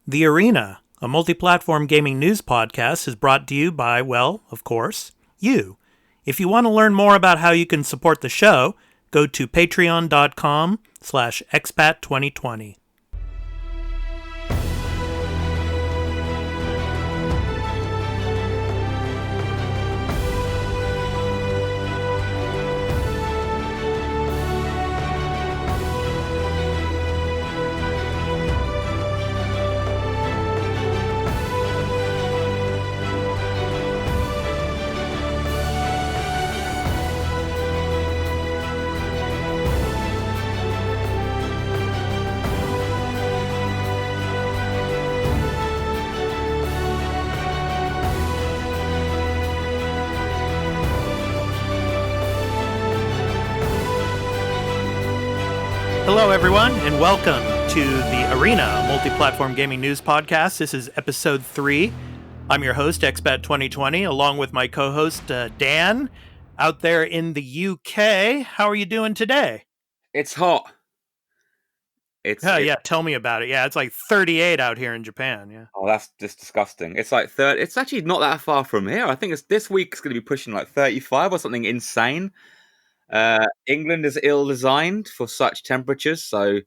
The Arena, a multi-platform gaming news podcast, is brought to you by, well, of course, you. If you want to learn more about how you can support the show, go to patreon.com/expat2020. Hello, everyone, and welcome to the Arena Multi-Platform Gaming News Podcast. This is episode 3. I'm your host, Expat2020, along with my co-host, Dan, out there in the UK. How are you doing today? It's hot. Yeah, tell me about it. Yeah, it's like 38 out here in Japan. Yeah. Oh, that's just disgusting. It's like 30. It's actually not that far from here. I think this week's going to be pushing like 35 or something insane. England is ill-designed for such temperatures, so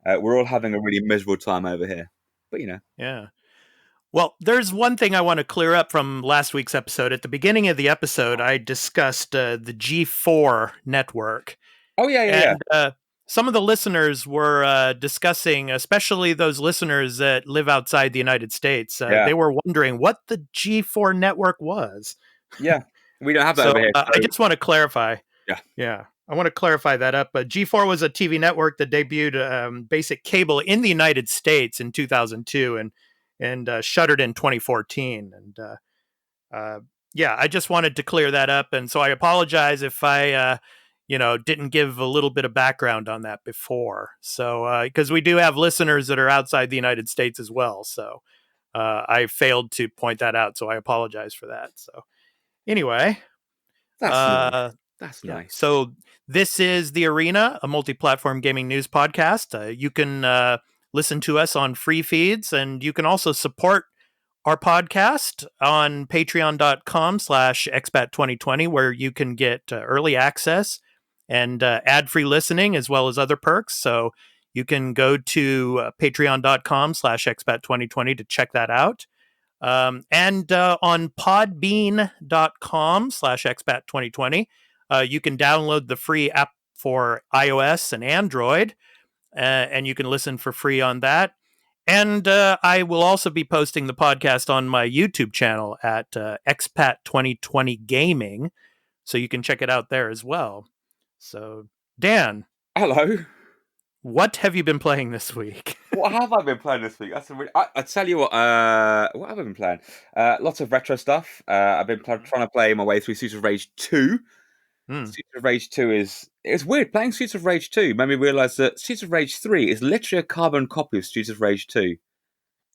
we're all having a really miserable time over here. But Yeah. Well, there's one thing I want to clear up from last week's episode. At the beginning of the episode, I discussed the G4 network. Oh, yeah. And some of the listeners were discussing, especially those listeners that live outside the United States. They were wondering what the G4 network was. Yeah, we don't have that over here. So... I just want to clarify. Yeah. I want to clarify that up. G4 was a TV network that debuted basic cable in the United States in 2002 and shuttered in 2014. And I just wanted to clear that up. And so I apologize if I didn't give a little bit of background on that before. So, because we do have listeners that are outside the United States as well. So, I failed to point that out. So I apologize for that. So anyway, that's nice. So this is The Arena, a multi-platform gaming news podcast. You can listen to us on free feeds, and you can also support our podcast on patreon.com/expat2020, where you can get early access and ad-free listening, as well as other perks. So you can go to patreon.com/expat2020 to check that out. And on podbean.com/expat2020, you can download the free app for iOS and Android, and you can listen for free on that. And I will also be posting the podcast on my YouTube channel at Expat2020 Gaming, so you can check it out there as well. So, Dan. Hello. What have you been playing this week? What have I been playing this week? I tell you what have I been playing? Lots of retro stuff. I've been trying to play my way through Streets of Rage 2. Streets of Rage 2 it's weird. Playing Streets of Rage 2 made me realise that Streets of Rage 3 is literally a carbon copy of Streets of Rage 2.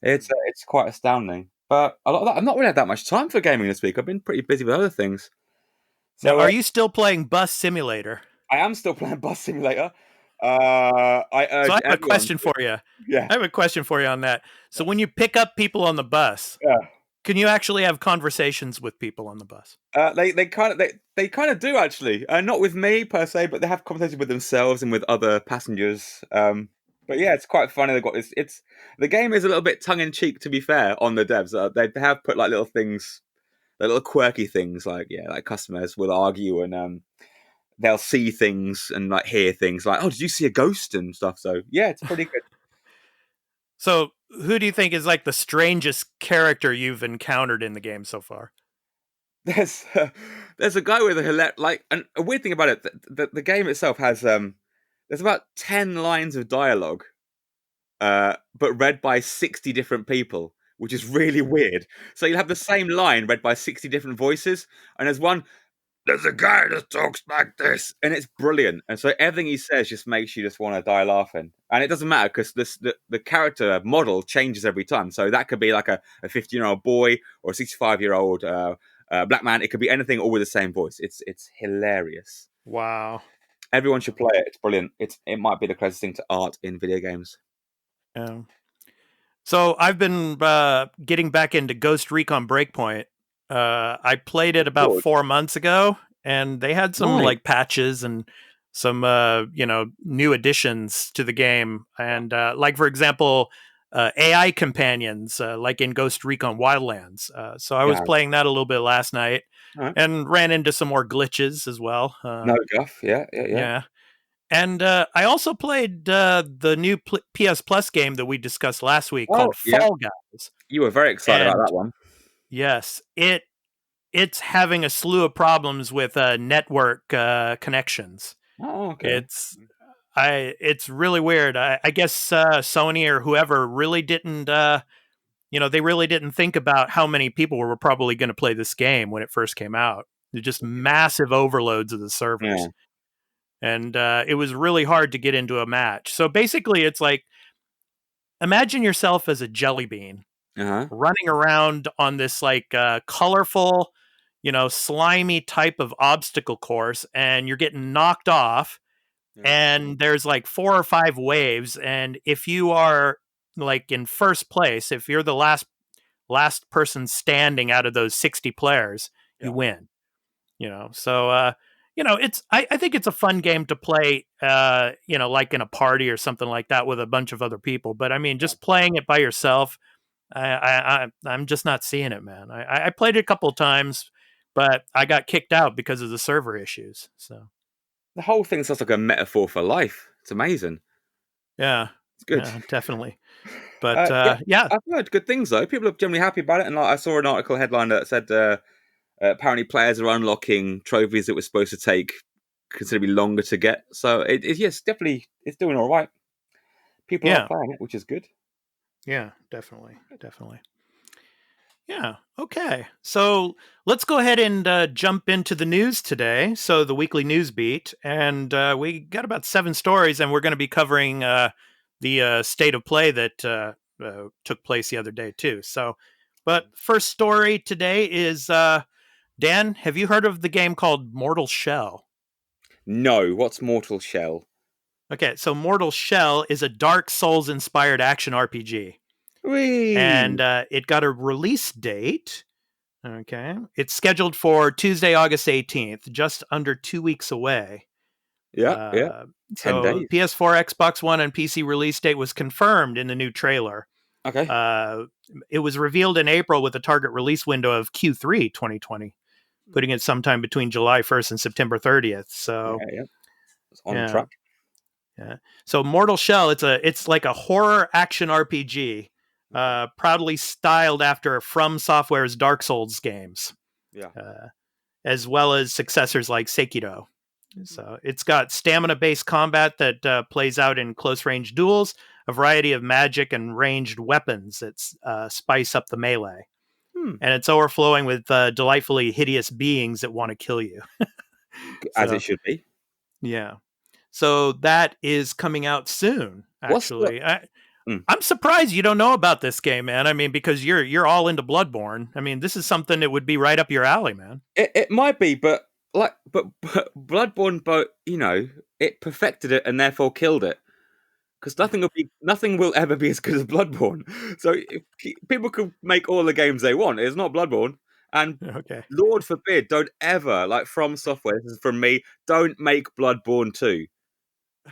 It's quite astounding. But a lot of that, I've not really had that much time for gaming this week. I've been pretty busy with other things. So, now, are you still playing Bus Simulator? I am still playing Bus Simulator. I have a question for you. Yeah. I have a question for you on that. So when you pick up people on the bus, can you actually have conversations with people on the bus? They kind of do, actually. Not with me per se, but they have conversations with themselves and with other passengers. But yeah, it's quite funny. They've got this. The game is a little bit tongue in cheek, to be fair, on the devs. They have put like little things, little quirky things, like customers will argue and they'll see things and like hear things like, "Oh, did you see a ghost?" and stuff. So yeah, it's pretty good. So who do you think is like the strangest character you've encountered in the game so far? There's a guy with and a weird thing about it. The game itself has there's about 10 lines of dialogue, but read by 60 different people, which is really weird. So you'll have the same line read by 60 different voices, and there's a guy that talks like this, and it's brilliant. And so everything he says just makes you just want to die laughing. And it doesn't matter because the character model changes every time. So that could be like a 15-year-old boy or a 65-year-old black man. It could be anything, all with the same voice. It's hilarious. Wow. Everyone should play it. It's brilliant. It might be the closest thing to art in video games. So I've been getting back into Ghost Recon Breakpoint. I played it about Good. 4 months ago, and they had some Right. like patches and some new additions to the game. And like for example, AI companions, like in Ghost Recon Wildlands. So I was Yeah. playing that a little bit last night, All right. and ran into some more glitches as well. No guff. Yeah. Yeah. Yeah. Yeah. And I also played the new PS Plus game that we discussed last week Oh, called yeah. Fall Guys. You were very excited about And that one. yes, it's having a slew of problems with network connections. Oh, okay. It's really weird. I guess Sony or whoever really didn't they really didn't think about how many people were probably going to play this game when it first came out. They're just massive overloads of the Yeah. servers. And it was really hard to get into a match. So basically, it's like imagine yourself as a jelly bean Uh-huh. running around on this like colorful, slimy type of obstacle course, and you're getting knocked off. Yeah. And there's like 4 or 5 waves, and if you are like in first place, if you're the last person standing out of those 60 players, you Yeah. win. So it's I think it's a fun game to play like in a party or something like that with a bunch of other people. But I mean, Yeah. just playing it by yourself, I'm just not seeing it, man. I played it a couple of times, but I got kicked out because of the server issues. So The whole thing sounds like a metaphor for life. It's amazing. yeah, It's good. yeah, definitely. But Yeah, yeah. I've heard good things though. People are generally happy about it, and like, I saw an article headline that said apparently players are unlocking trophies that were supposed to take considerably longer to get. So yes, definitely, it's doing all right. People are Yeah, playing it, which is good. yeah, definitely. Yeah. Okay. So let's go ahead and jump into the news today. So the weekly news beat, and we got about 7 stories, and we're going to be covering the state of play that took place the other day too. So, but first story today is Dan. Have you heard of the game called Mortal Shell? No, what's Mortal Shell? Okay, so Mortal Shell is a Dark Souls inspired action RPG, and Whee! it got a release date. Okay. It's scheduled for Tuesday, August 18th, just under 2 weeks away. Yeah, Uh, 10 days. PS4, Xbox One, and PC release date was confirmed in the new trailer. Okay. It was revealed in April with a target release window of Q3 2020, putting it sometime between July 1st and September 30th. So, Yeah, it's on yeah. track. Yeah. So Mortal Shell, it's like a horror action RPG, proudly styled after From Software's Dark Souls games. Yeah. As well as successors like Sekiro. So it's got stamina-based combat that plays out in close-range duels, a variety of magic and ranged weapons that spice up the melee. And it's overflowing with delightfully hideous beings that want to kill you. As it So, should be. yeah. So that is coming out soon, What's the actually. I'm surprised you don't know about this game, man. I mean, because you're all into Bloodborne. I mean, this is something that would be right up your alley, man. It might be, but Bloodborne, but it perfected it and therefore killed it. Because nothing will ever be as good as Bloodborne. So if people can make all the games they want. It's not Bloodborne, and Okay. Lord forbid, don't ever From Software. This is from me. Don't make Bloodborne 2.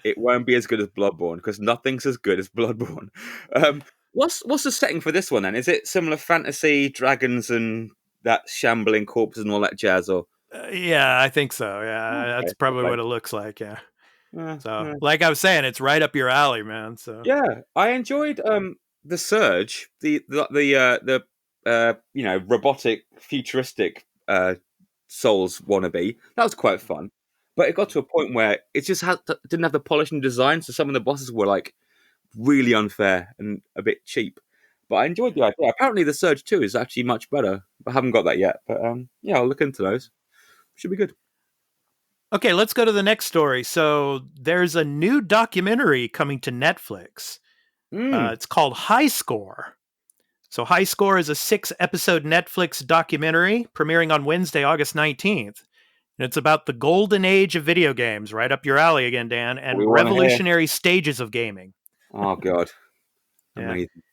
It won't be as good as Bloodborne because nothing's as good as Bloodborne. What's the setting for this one then? Is it similar fantasy, dragons, and that shambling corpses and all that jazz? Or Yeah, I think so. Yeah, okay, that's probably okay. what it looks like. Yeah. So, Yeah. like I was saying, it's right up your alley, man. So, Yeah, I enjoyed the Surge, the robotic futuristic Souls wannabe. That was quite fun, but it got to a point where it just didn't have the polish and design, so some of the bosses were like really unfair and a bit cheap. But I enjoyed the idea. Apparently, the Surge 2 is actually much better. I haven't got that yet, but yeah, I'll look into those. Should be good. okay, let's go to the next story. So, there's a new documentary coming to Netflix. It's called High Score. So, High Score is a 6-episode Netflix documentary premiering on Wednesday, August 19th. And it's about the golden age of video games, right up your alley again, Dan, We and want to hear. revolutionary stages of gaming. Oh God, Yeah. amazing.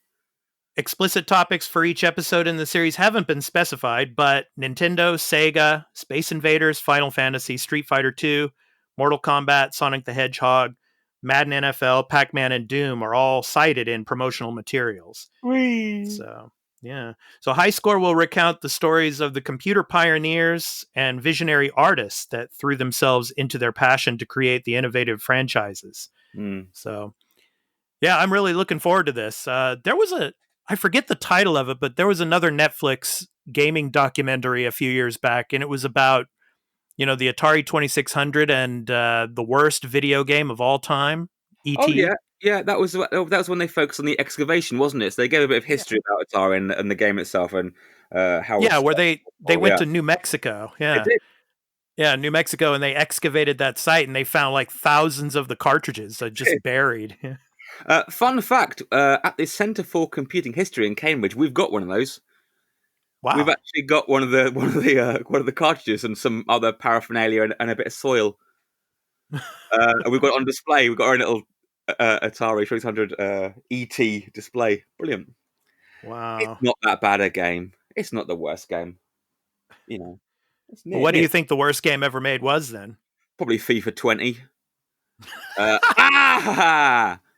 Explicit topics for each episode in the series haven't been specified, but Nintendo, Sega, Space Invaders, Final Fantasy, Street Fighter II, Mortal Kombat, Sonic the Hedgehog, Madden NFL, Pac-Man, and Doom are all cited in promotional materials. Whee! So, yeah. So High Score will recount the stories of the computer pioneers and visionary artists that threw themselves into their passion to create the innovative franchises. So, yeah, I'm really looking forward to this. I forget the title of it, but there was another Netflix gaming documentary a few years back, and it was about, the Atari 2600 and the worst video game of all time, Oh E.T. yeah. That was when they focused on the excavation, wasn't it? So they gave a bit of history about Atari and the game itself and how. Yeah, where they went yeah. to New Mexico. They Yeah. did. Yeah, New Mexico, and they excavated that site, and they found like thousands of the cartridges just buried. Fun fact: at the Centre for Computing History in Cambridge, we've got one of those. Wow. We've actually got one of the cartridges and some other paraphernalia and a bit of soil. And we've got it on display. We've got our little Atari 2600 ET display. Brilliant. Wow. It's not that bad a game. It's not the worst game. What do you think the worst game ever made was then? Probably FIFA 20.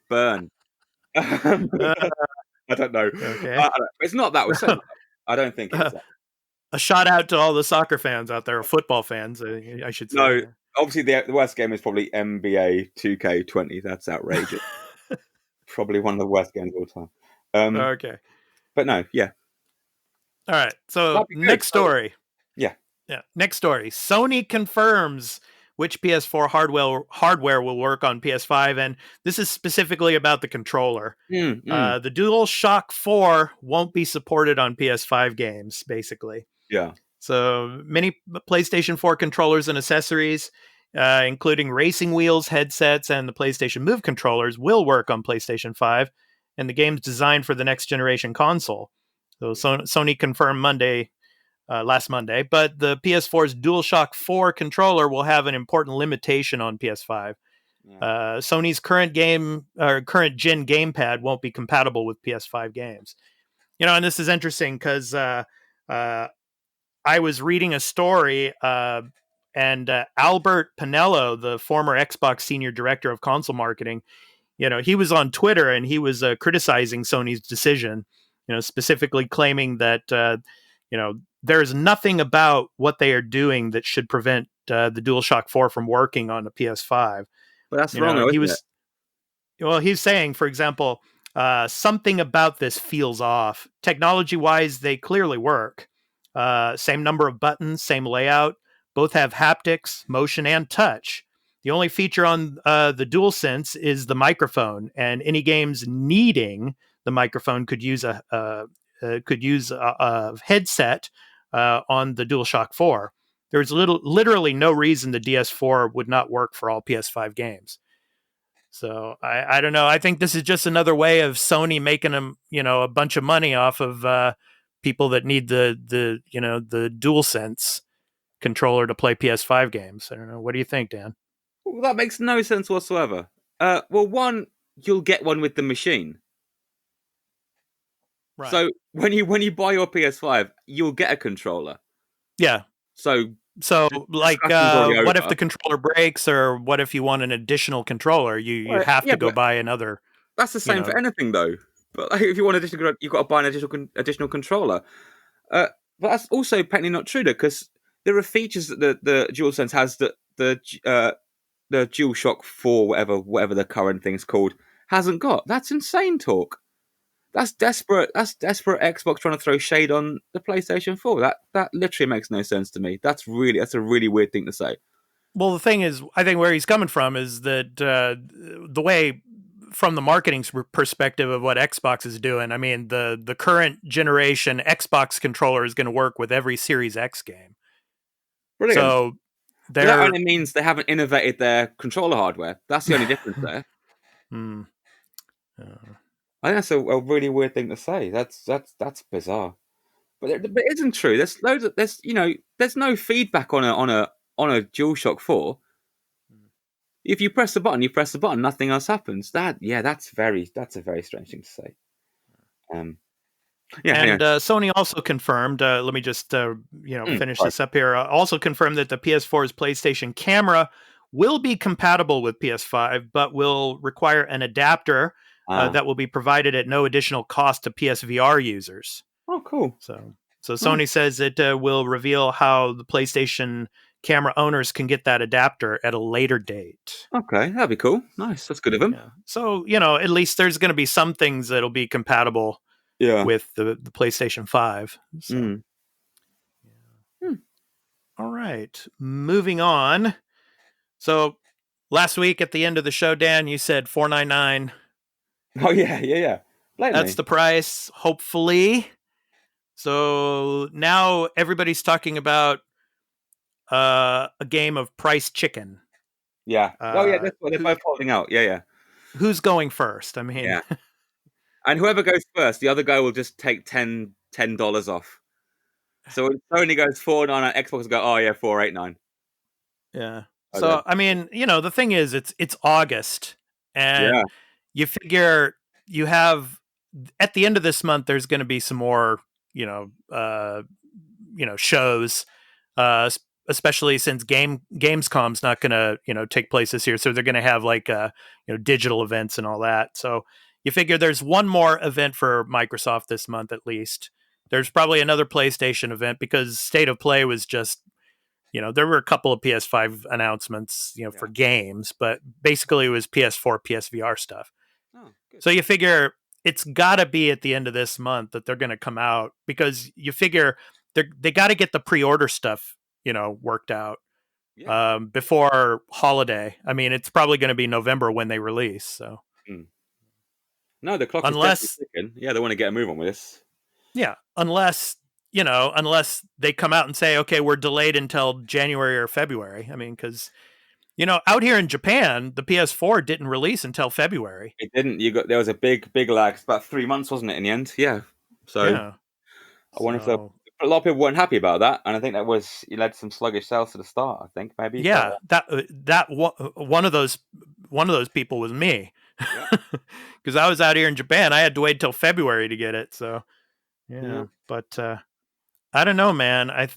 Burn. I don't know. Okay. It's not that. I don't think it's that. A shout out to all the soccer fans out there, or football fans, I should say. No, obviously the worst game is probably NBA 2K20. That's outrageous. Probably one of the worst games of all time. Okay. But no, yeah. All right. So next story. Yeah. Next story. Sony confirms which PS4 hardware will work on PS5, and this is specifically about the controller. The DualShock 4 won't be supported on PS5 games, basically. Yeah. So many PlayStation 4 controllers and accessories, including racing wheels, headsets, and the PlayStation Move controllers, will work on PlayStation 5, and the game's designed for the next generation console. So Sony confirmed last Monday, but the PS4's DualShock 4 controller will have an important limitation on PS5. Sony's current gen gamepad won't be compatible with PS5 games. And this is interesting because I was reading a story, and Albert Pinello, the former Xbox senior director of console marketing, he was on Twitter and he was criticizing Sony's decision, specifically claiming that, there's nothing about what they are doing that should prevent the DualShock 4 from working on a PS5. But that's wrong, though, isn't it? Well, he's saying, for example, something about this feels off. Technology-wise, they clearly work. Same number of buttons, same layout. Both have haptics, motion, and touch. The only feature on the DualSense is the microphone, and any games needing the microphone could use a headset on the DualShock 4. There's literally no reason the DS4 would not work for all PS5 games. So I don't know. I think this is just another way of Sony making them, a bunch of money off of people that need the DualSense controller to play PS5 games. I don't know. What do you think, Dan? Well, that makes no sense whatsoever. Well, one, you'll get one with the machine. Right. So when you buy your PS5, you'll get a controller. Yeah. So like, what if the controller breaks, or what if you want an additional controller? You have to go buy another. That's the same for anything, though. But if you want additional, you've got to buy an additional controller. But that's also apparently not true, though, because there are features that the DualSense has that the DualShock 4, whatever the current thing's called, hasn't got. That's insane talk. That's desperate. That's desperate Xbox trying to throw shade on the PlayStation 4. That literally makes no sense to me. That's a really weird thing to say. Well, the thing is, I think where he's coming from is that the way, from the marketing perspective of what Xbox is doing, I mean, the current generation Xbox controller is going to work with every Series X game. Brilliant. So that only means they haven't innovated their controller hardware. That's the only difference there. I think that's a really weird thing to say. That's bizarre, but it isn't true. There's no feedback on a DualShock 4. If you press the button, you press the button. Nothing else happens. That's a very strange thing to say. Yeah, And anyway. Sony also confirmed, let me just finish Sorry. this up here, also confirmed that the PS4's PlayStation Camera will be compatible with PS5, but will require an adapter that will be provided at no additional cost to PSVR users. Oh, cool. So Sony says it will reveal how the PlayStation Camera owners can get that adapter at a later date. Okay, that'd be cool. Nice. That's good of him. Yeah. So, at least there's going to be some things that'll be compatible with the PlayStation 5. So. All right. Moving on. So last week at the end of the show, Dan, you said $499. Oh, yeah. Blatantly. That's the price, hopefully. So now everybody's talking about a game of price chicken. Yeah. That's what they're both holding out. Yeah. Who's going first? I mean, yeah. And whoever goes first, the other guy will just take $10 off. So when Sony goes $499, Xbox will go, oh yeah, $489. Yeah. So I mean, the thing is, it's August, and you figure you have at the end of this month, there's going to be some more, shows, especially since Gamescom's not going to, take place this year, so they're going to have like digital events and all that. So you figure there's one more event for Microsoft this month at least. There's probably another PlayStation event because State of Play was just, there were a couple of PS5 announcements, for games, but basically it was PS4, PSVR stuff. Oh, good. So you figure it's got to be at the end of this month that they're going to come out, because you figure they got to get the pre-order stuff, worked out before holiday. I mean, it's probably going to be November when they release. So no, the clock is definitely ticking. Yeah, they want to get a move on with this. Yeah, unless they come out and say, okay, we're delayed until January or February. I mean, because out here in Japan, the PS4 didn't release until February. It didn't. There was a big lag. It's about 3 months, wasn't it, in the end? Yeah. So I wonder if a lot of people weren't happy about that, and I think that led to some sluggish sales to the start. I think maybe. Yeah, that one of those people was me, because I was out here in Japan. I had to wait till February to get it. So but I don't know, man. I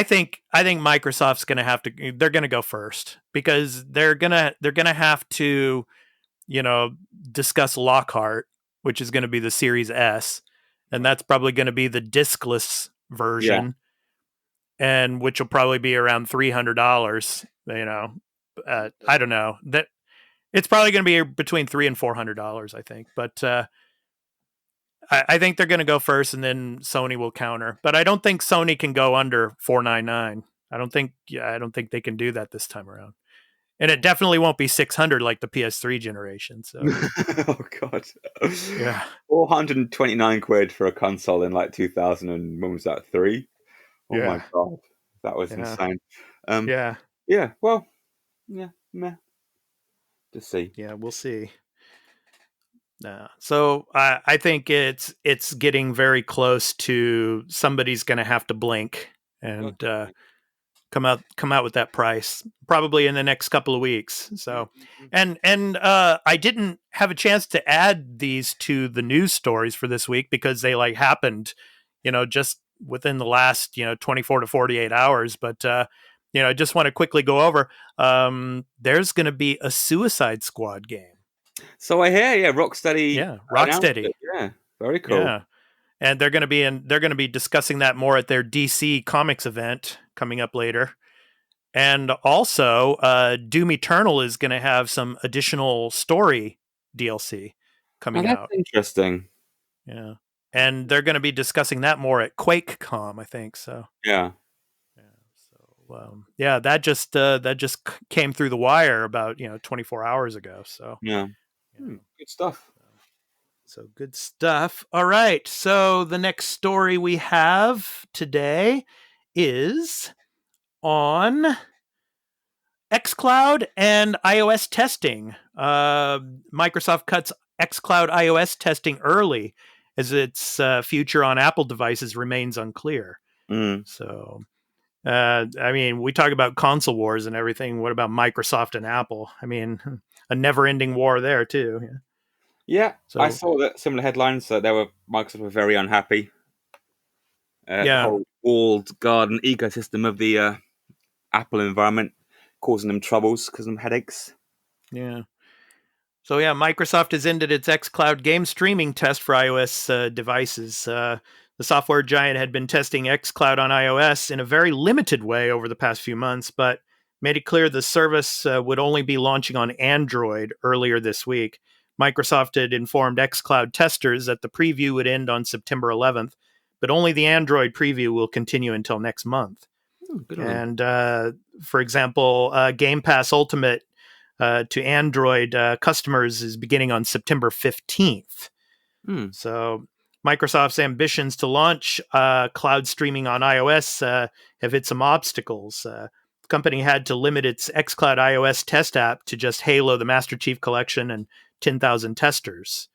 think Microsoft's going to have to. They're going to go first, because they're gonna have to, discuss Lockhart, which is going to be the Series S, and that's probably going to be the discless version, and which will probably be around $300. I don't know, that it's probably going to be between $300 and $400, I think, but. I think they're going to go first, and then Sony will counter. But I don't think Sony can go under $499. I don't think they can do that this time around. And it definitely won't be $600 like the PS3 generation. So, oh god, yeah, 429 quid for a console in like 2000 and when was that, 3? Oh my god, that was insane. Well, meh. Just see. Yeah, we'll see. So I think it's getting very close to somebody's going to have to blink and come out with that price probably in the next couple of weeks. So, and I didn't have a chance to add these to the news stories for this week because they happened, just within the last 24 to 48 hours. But I just want to quickly go over. There's going to be a Suicide Squad game. So I hear, Rocksteady. Yeah, Rocksteady. Yeah, very cool. Yeah, and they're going to be discussing that more at their DC Comics event coming up later. And also, Doom Eternal is going to have some additional story DLC coming out. That's interesting. Yeah, and they're going to be discussing that more at QuakeCon, I think. So yeah. So that just came through the wire about 24 hours ago. So good stuff. So good stuff. All right. So the next story we have today is on XCloud and iOS testing. Microsoft cuts XCloud iOS testing early as its future on Apple devices remains unclear. So, I mean, we talk about console wars and everything. What about Microsoft and Apple? I mean, a never-ending war there too. Yeah, I So saw that similar headlines that Microsoft were very unhappy. The yeah, whole walled garden ecosystem of the Apple environment causing them troubles, causing them headaches. yeah. So yeah, Microsoft has ended its xCloud game streaming test for iOS devices. The software giant had been testing xCloud on iOS in a very limited way over the past few months, but made it clear the service would only be launching on Android earlier this week. Microsoft had informed xCloud testers that the preview would end on September 11th, but only the Android preview will continue until next month. Oh, good on them. And for example, Game Pass Ultimate to Android customers is beginning on September 15th. So Microsoft's ambitions to launch cloud streaming on iOS have hit some obstacles. The company had to limit its xCloud iOS test app to just Halo, the Master Chief Collection, and 10,000 testers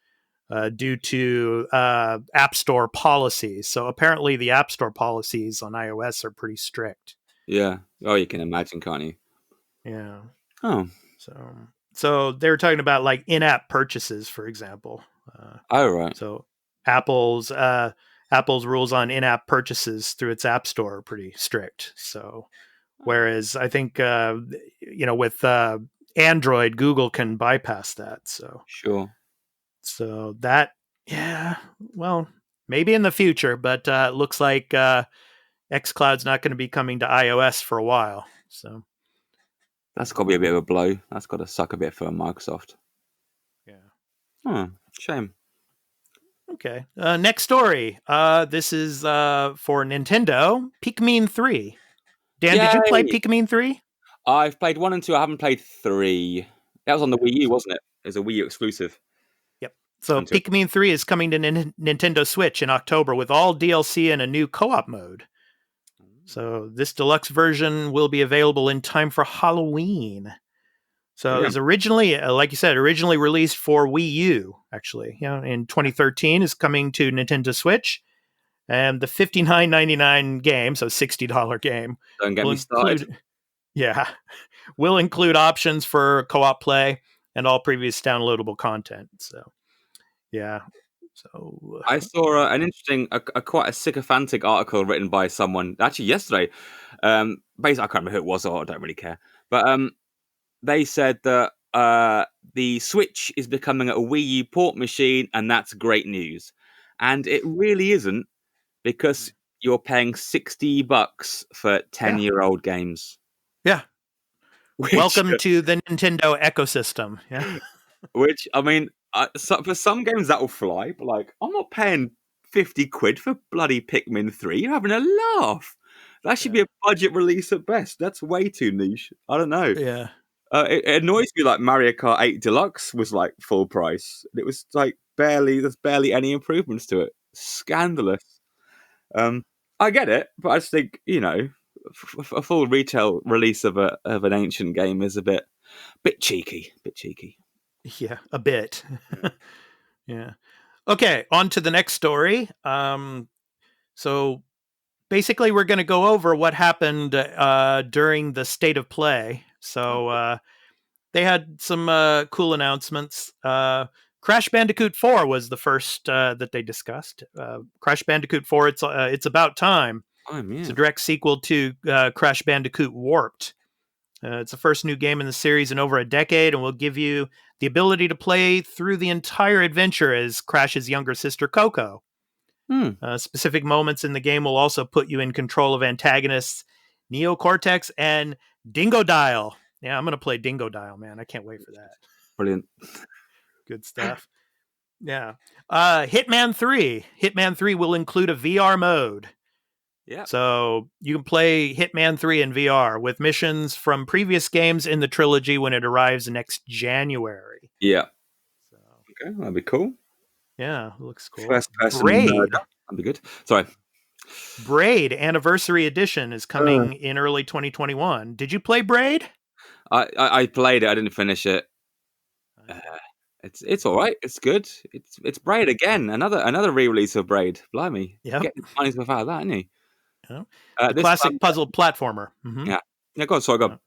due to App Store policies. So apparently the App Store policies on iOS are pretty strict. Yeah. Oh, you can imagine, can't you? Yeah. Oh. So they were talking about like in-app purchases, for example. Oh, right. So Apple's rules on in-app purchases through its App Store are pretty strict. So whereas I think with Android, Google can bypass that. Sure. So that well, maybe in the future, but it looks like xCloud's not going to be coming to iOS for a while. So that's got to be a bit of a blow. That's got to suck a bit for Microsoft. yeah. Oh, shame. Okay. Next story. This is for Nintendo. Pikmin 3. Dan, did you play Yay! Pikmin 3? I've played 1 and 2. I haven't played 3. That was on the Wii U, wasn't it? It was a Wii U exclusive. Yep. So Pikmin 3 is coming to Nintendo Switch in October with all DLC and a new co-op mode. So this deluxe version will be available in time for Halloween. So it was originally, like you said, originally released for Wii U, actually. In 2013 is coming to Nintendo Switch. And the $59.99 game, so $60 game, Don't get me started. Will include options for co-op play and all previous downloadable content. So, yeah. So I saw an interesting, quite a sycophantic article written by someone actually yesterday. Basically, I can't remember who it was, or I don't really care. But they said that the Switch is becoming a Wii U port machine, and that's great news. And it really isn't, because you're paying $60 for 10-year-old games. Yeah. Welcome to the Nintendo ecosystem. Yeah. Which, I mean, for some games that will fly, but like, I'm not paying 50 quid for bloody Pikmin 3. You're having a laugh. That should be a budget release at best. That's way too niche. I don't know. Yeah. It annoys me like Mario Kart 8 Deluxe was like full price. It was like there's barely any improvements to it. Scandalous. I get it, but I just think, a full retail release of an ancient game is a bit cheeky. Yeah, a bit. Yeah. Okay, on to the next story. So basically, we're going to go over what happened during the State of Play. So they had some cool announcements. Crash Bandicoot 4 was the first that they discussed. Crash Bandicoot 4, it's about time. It's a direct sequel to Crash Bandicoot Warped. It's the first new game in the series in over a decade, and will give you the ability to play through the entire adventure as Crash's younger sister, Coco. Specific moments in the game will also put you in control of antagonists Neo Cortex and Dingo Dial. Yeah, I'm going to play Dingo Dial, man. I can't wait for that. Brilliant. Good stuff. Yeah. Hitman 3. Hitman 3 will include a VR mode. Yeah. So you can play Hitman 3 in VR with missions from previous games in the trilogy when it arrives next January. Yeah. So, okay, that'd be cool. Yeah, looks cool. First person Braid. That'd be good. Sorry. Braid Anniversary Edition is coming in early 2021. Did you play Braid? I played it. I didn't finish it. It's all right. It's good. It's Braid again. Another re-release of Braid. Blimey. Yeah. Getting money's worth out of that, isn't he? Yeah. The classic puzzle platformer. Mm-hmm. Yeah. Yeah. Go on. Sorry. Go on.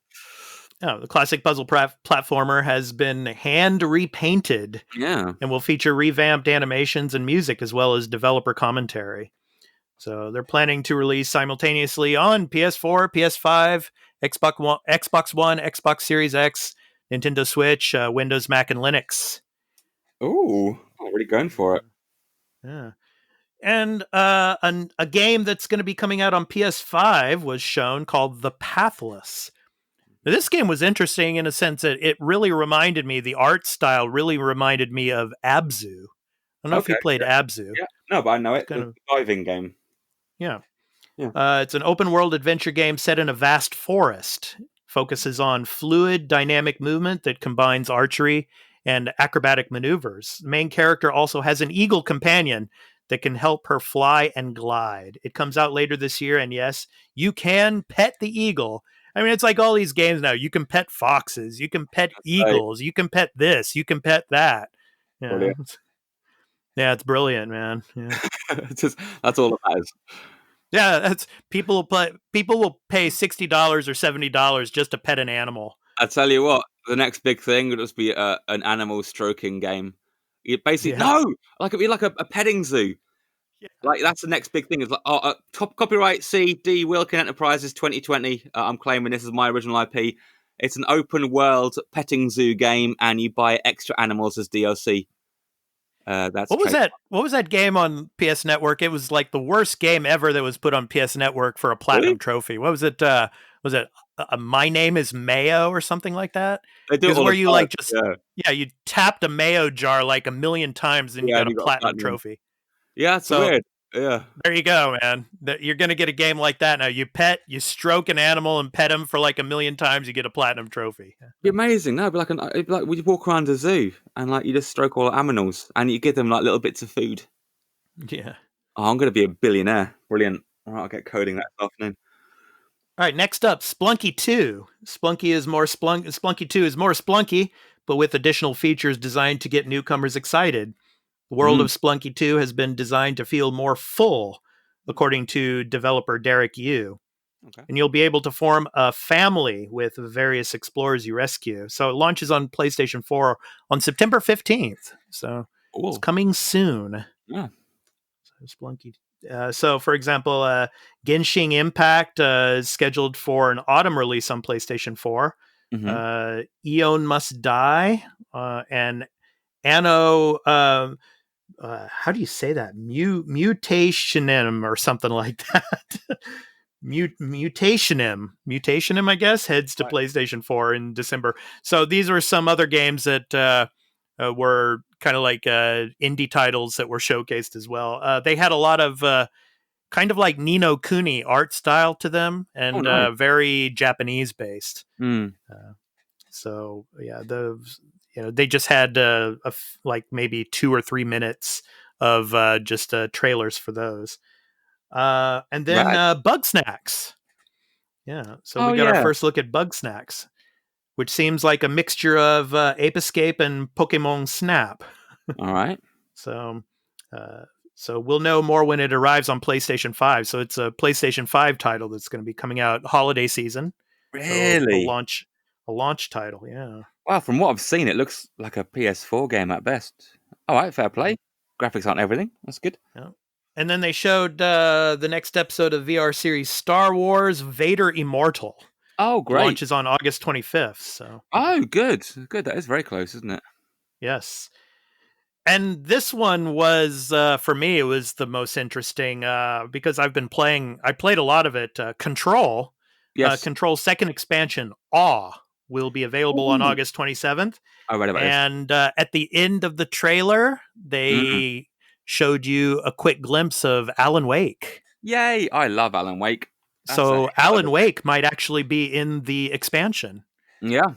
Oh, the classic puzzle platformer has been hand repainted Yeah. and will feature revamped animations and music as well as developer commentary. So they're planning to release simultaneously on PS4, PS5, Xbox One, Xbox Series X, Nintendo Switch, Windows, Mac, and Linux. Ooh, I'm really going for it. Yeah. And a game that's going to be coming out on PS5 was shown called The Pathless. Now, this game was interesting in a sense that it really reminded me, the art style really reminded me of Abzu. I don't know if you played Abzu. Yeah, no, but I know It's it. kind The of, diving game. yeah. Yeah. It's an open world adventure game set in a vast forest. Focuses on fluid, dynamic movement that combines archery and acrobatic maneuvers. The main character also has an eagle companion that can help her fly and glide. It comes out later this year, and yes, you can pet the eagle. I mean, it's like all these games now. You can pet foxes, you can pet eagles, you can pet this, you can pet that. Yeah, yeah, it's brilliant, man. Yeah. That's all that matters. Yeah, that's people will pay $60 or $70 just to pet an animal. I tell you what, the next big thing would just be an animal stroking game. It basically it'd be like a petting zoo. Yeah. Like that's the next big thing. It's like top copyright CD Wilkin Enterprises 2020. I'm claiming this is my original IP. It's an open world petting zoo game, and you buy extra animals as DLC. What was that game on PS Network? It was like the worst game ever that was put on PS Network for a platinum trophy. What was it? Was it My Name Is Mayo or something like that? They do it all where the you time. like just you tapped a mayo jar like a million times and you got a platinum trophy. Yeah, it's weird. Yeah, there you go, man. You're gonna get a game like that now. You stroke an animal and pet him for like a million times, you get a platinum trophy. It'd be amazing. No, it'd be like we walk around a zoo and like you just stroke all the animals and you give them like little bits of food. Yeah. Oh, I'm gonna be a billionaire. Brilliant. All right, I'll get coding that afternoon. All right, next up, Splunky II. Splunky 2 is more Splunky, but with additional features designed to get newcomers excited. The world of Splunky 2 has been designed to feel more full, according to developer Derek Yu. Okay. And you'll be able to form a family with various explorers you rescue. So it launches on PlayStation 4 on September 15th. So it's coming soon. Yeah. So Splunky. So, for example, Genshin Impact is scheduled for an autumn release on PlayStation 4. Mm-hmm. Eon Must Die and Anno... how do you say that? Mutationem or something like that. Mutationem, I guess, heads to PlayStation 4 in December. So these were some other games that were kind of like indie titles that were showcased as well. They had a lot of kind of like Ni no Kuni art style to them and very Japanese based. So yeah, they just had like maybe 2 or 3 minutes of just trailers for those. And then Bug Snacks. Yeah. So we got our first look at Bug Snacks, which seems like a mixture of Ape Escape and Pokemon Snap. All right. So we'll know more when it arrives on PlayStation 5. So it's a PlayStation 5 title that's going to be coming out holiday season. Really? So a launch title, yeah. Wow, from what I've seen, it looks like a PS4 game at best. All right, fair play. Graphics aren't everything. That's good. Yeah. And then they showed the next episode of VR series Star Wars Vader Immortal. Oh, great. It launches on August 25th. So. Oh, good. Good. That is very close, isn't it? Yes. And this one was, for me, it was the most interesting because I played a lot of it. Control. Yes. Control's second expansion, Awe, will be available on August 27th. I read about this. At the end of the trailer, they showed you a quick glimpse of Alan Wake. Yay! I love Alan Wake. So Alan Wake might actually be in the expansion. Yeah.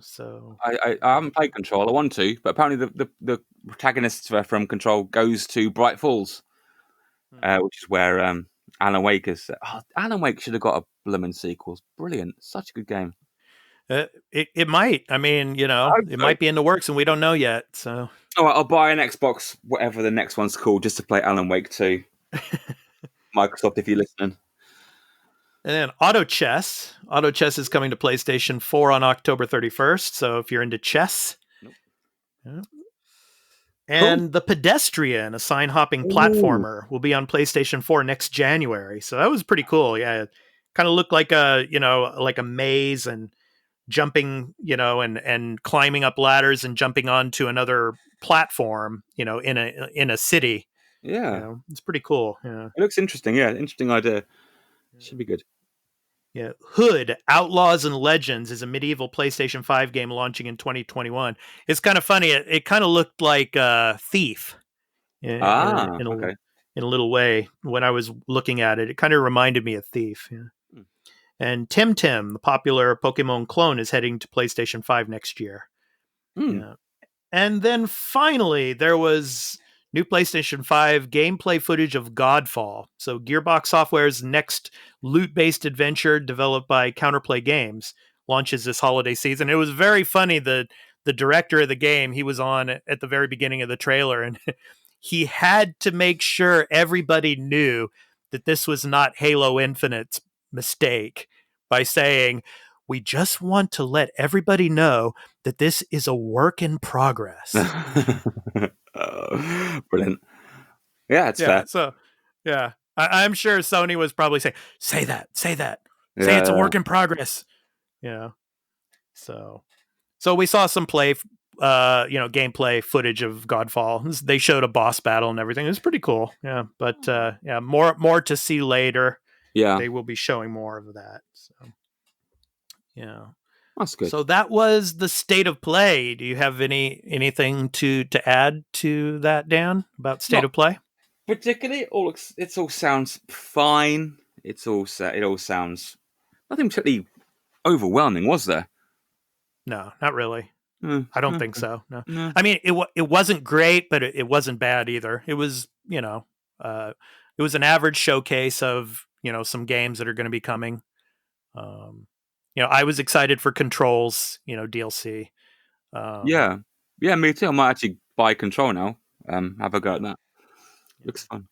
So I haven't played Control. I want to, but apparently the protagonist from Control goes to Bright Falls, which is where Alan Wake is. Alan Wake should have got a blooming sequel. Brilliant, such a good game. It might. I mean, it might be in the works, and we don't know yet. So, all right, I'll buy an Xbox, whatever the next one's called, just to play Alan Wake 2. Microsoft, if you're listening. And then Auto Chess. Auto Chess is coming to PlayStation 4 on October 31st. So if you're into chess. Nope. Yeah. Cool. And The Pedestrian, a sign hopping Ooh. platformer, will be on PlayStation 4 next January. So that was pretty cool. Yeah. It kind of looked like a maze and jumping, and climbing up ladders and jumping onto another platform, in a city. Yeah. It's pretty cool. Yeah. It looks interesting. Yeah, interesting idea. Should be good. Yeah. Hood, Outlaws and Legends is a medieval PlayStation 5 game launching in 2021. It's kind of funny. It kind of looked like Thief in Okay. a little way when I was looking at it. It kind of reminded me of Thief. Yeah. And Tim Tim, the popular Pokemon clone, is heading to PlayStation 5 next year. Yeah. And then finally, there was new PlayStation 5 gameplay footage of Godfall. So Gearbox Software's next loot-based adventure developed by Counterplay Games launches this holiday season. It was very funny. The director of the game, he was on at the very beginning of the trailer, and he had to make sure everybody knew that this was not Halo Infinite's mistake by saying, "We just want to let everybody know that this is a work in progress." Brilliant. Yeah, it's fair. So, yeah, I'm sure Sony was probably saying, say that, say Yeah, it's a work in progress. Yeah. So we saw some gameplay footage of Godfall. They showed a boss battle and everything. It was pretty cool. Yeah. But, more to see later. Yeah. They will be showing more of that. So, yeah. That's good. So that was the state of play. Do you have anything to add to that, Dan, about state of play? Particularly, it all sounds fine. It all sounds nothing particularly overwhelming, was there? No, not really. I don't think so. No. I mean, it wasn't great, but it wasn't bad either. It was, it was an average showcase of, some games that are going to be coming. I was excited for Controls, DLC. Yeah, me too. I might actually buy Control now. Have a go at that. Looks fun.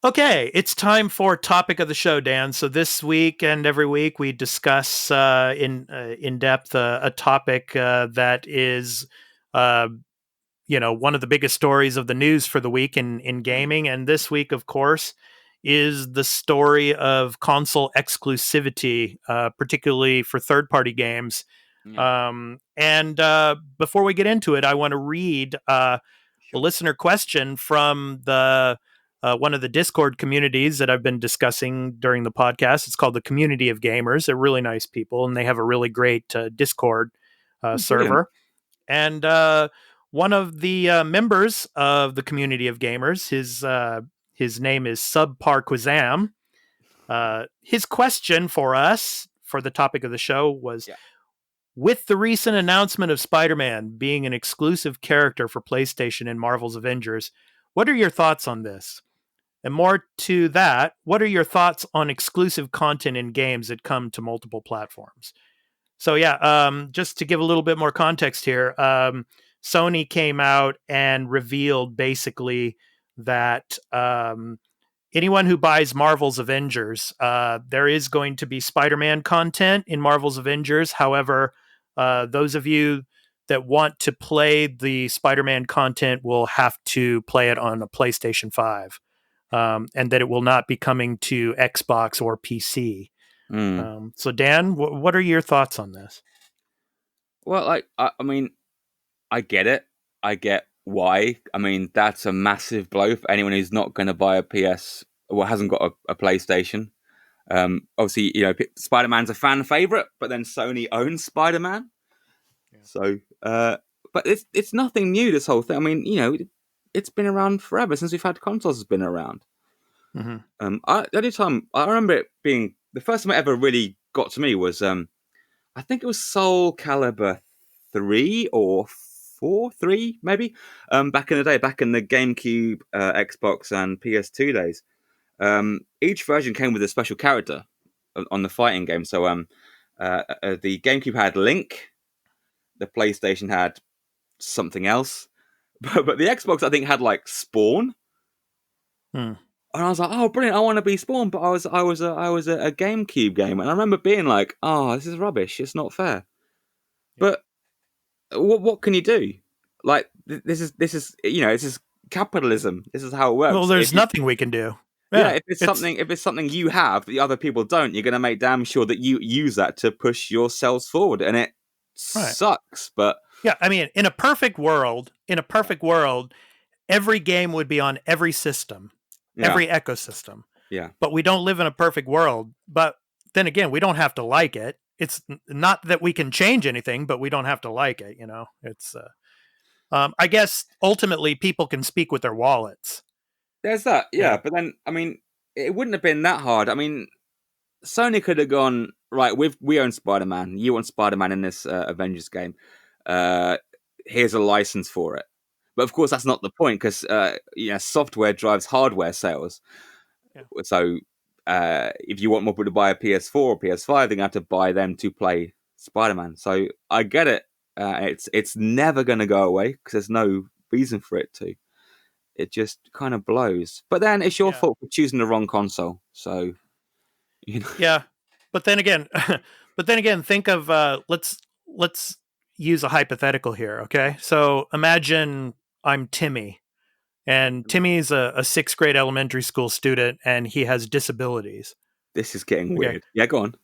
Okay, it's time for topic of the show, Dan. So this week and every week we discuss in depth a topic that is, one of the biggest stories of the news for the week in gaming. And this week, of course, is the story of console exclusivity, particularly for third-party games. Yeah. And before we get into it, I want to read a listener question from the one of the Discord communities that I've been discussing during the podcast. It's called the Community of Gamers. They're really nice people, and they have a really great Discord server. And one of the members of the Community of Gamers, his name is Subpar Quizam. His question for us for the topic of the show was, with the recent announcement of Spiderman being an exclusive character for PlayStation in Marvel's Avengers, what are your thoughts on this? And more to that, what are your thoughts on exclusive content in games that come to multiple platforms? So just to give a little bit more context here, Sony came out and revealed basically that anyone who buys Marvel's Avengers, there is going to be Spider-Man content in Marvel's Avengers. However, those of you that want to play the Spider-Man content will have to play it on a PlayStation 5. And that it will not be coming to Xbox or PC. So, Dan, what are your thoughts on this? Well, I mean, I get it. I get why. I mean, that's a massive blow for anyone who's not going to buy a PS or hasn't got a PlayStation. Obviously, Spider-Man's a fan favorite, but then Sony owns Spider-Man. Yeah. So, but it's nothing new, this whole thing. I mean, it's been around forever since we've had consoles has been around. Mm-hmm. The only time I remember it being the first time it ever really got to me was I think it was Soul Calibur 3 or 3 maybe back in the day, back in the GameCube, Xbox and PS2 days. Each version came with a special character on the fighting game. So the GameCube had Link, the PlayStation had something else. But the Xbox, I think, had like Spawn. And I was like, oh, brilliant! I want to be Spawn, but I was a GameCube game, and I remember being like, oh, this is rubbish. It's not fair. Yeah. But what can you do? Like this is this is capitalism. This is how it Well, works. there's nothing we can do. Yeah, Yeah, if it's something you have that the other people don't, you're going to make damn sure that you use that to push yourselves forward, and it right. sucks. But Yeah, I mean, in a perfect world, every game would be on every system, every ecosystem. Yeah. But we don't live in a perfect world. But then again, we don't have to like it. It's not that we can change anything, but we don't have to like it. You know, it's. I guess ultimately, people can speak with their wallets. There's that, Yeah. But then, I mean, it wouldn't have been that hard. I mean, Sony could have gone right. We own Spider-Man. You want Spider-Man in this Avengers game. Here's a license for it. But of course, that's not the point because software drives hardware sales. Yeah. So if you want more people to buy a PS4 or PS5, they're gonna have to buy them to play Spider-Man. So I get it. It's never going to go away because there's no reason for it to. It just kind of blows. But then it's your fault for choosing the wrong console. So, you know. Yeah, but then again, think of let's use a hypothetical here. Okay, so imagine I'm Timmy, and Timmy's a sixth grade elementary school student, and he has disabilities. This is getting weird. Yeah, go on.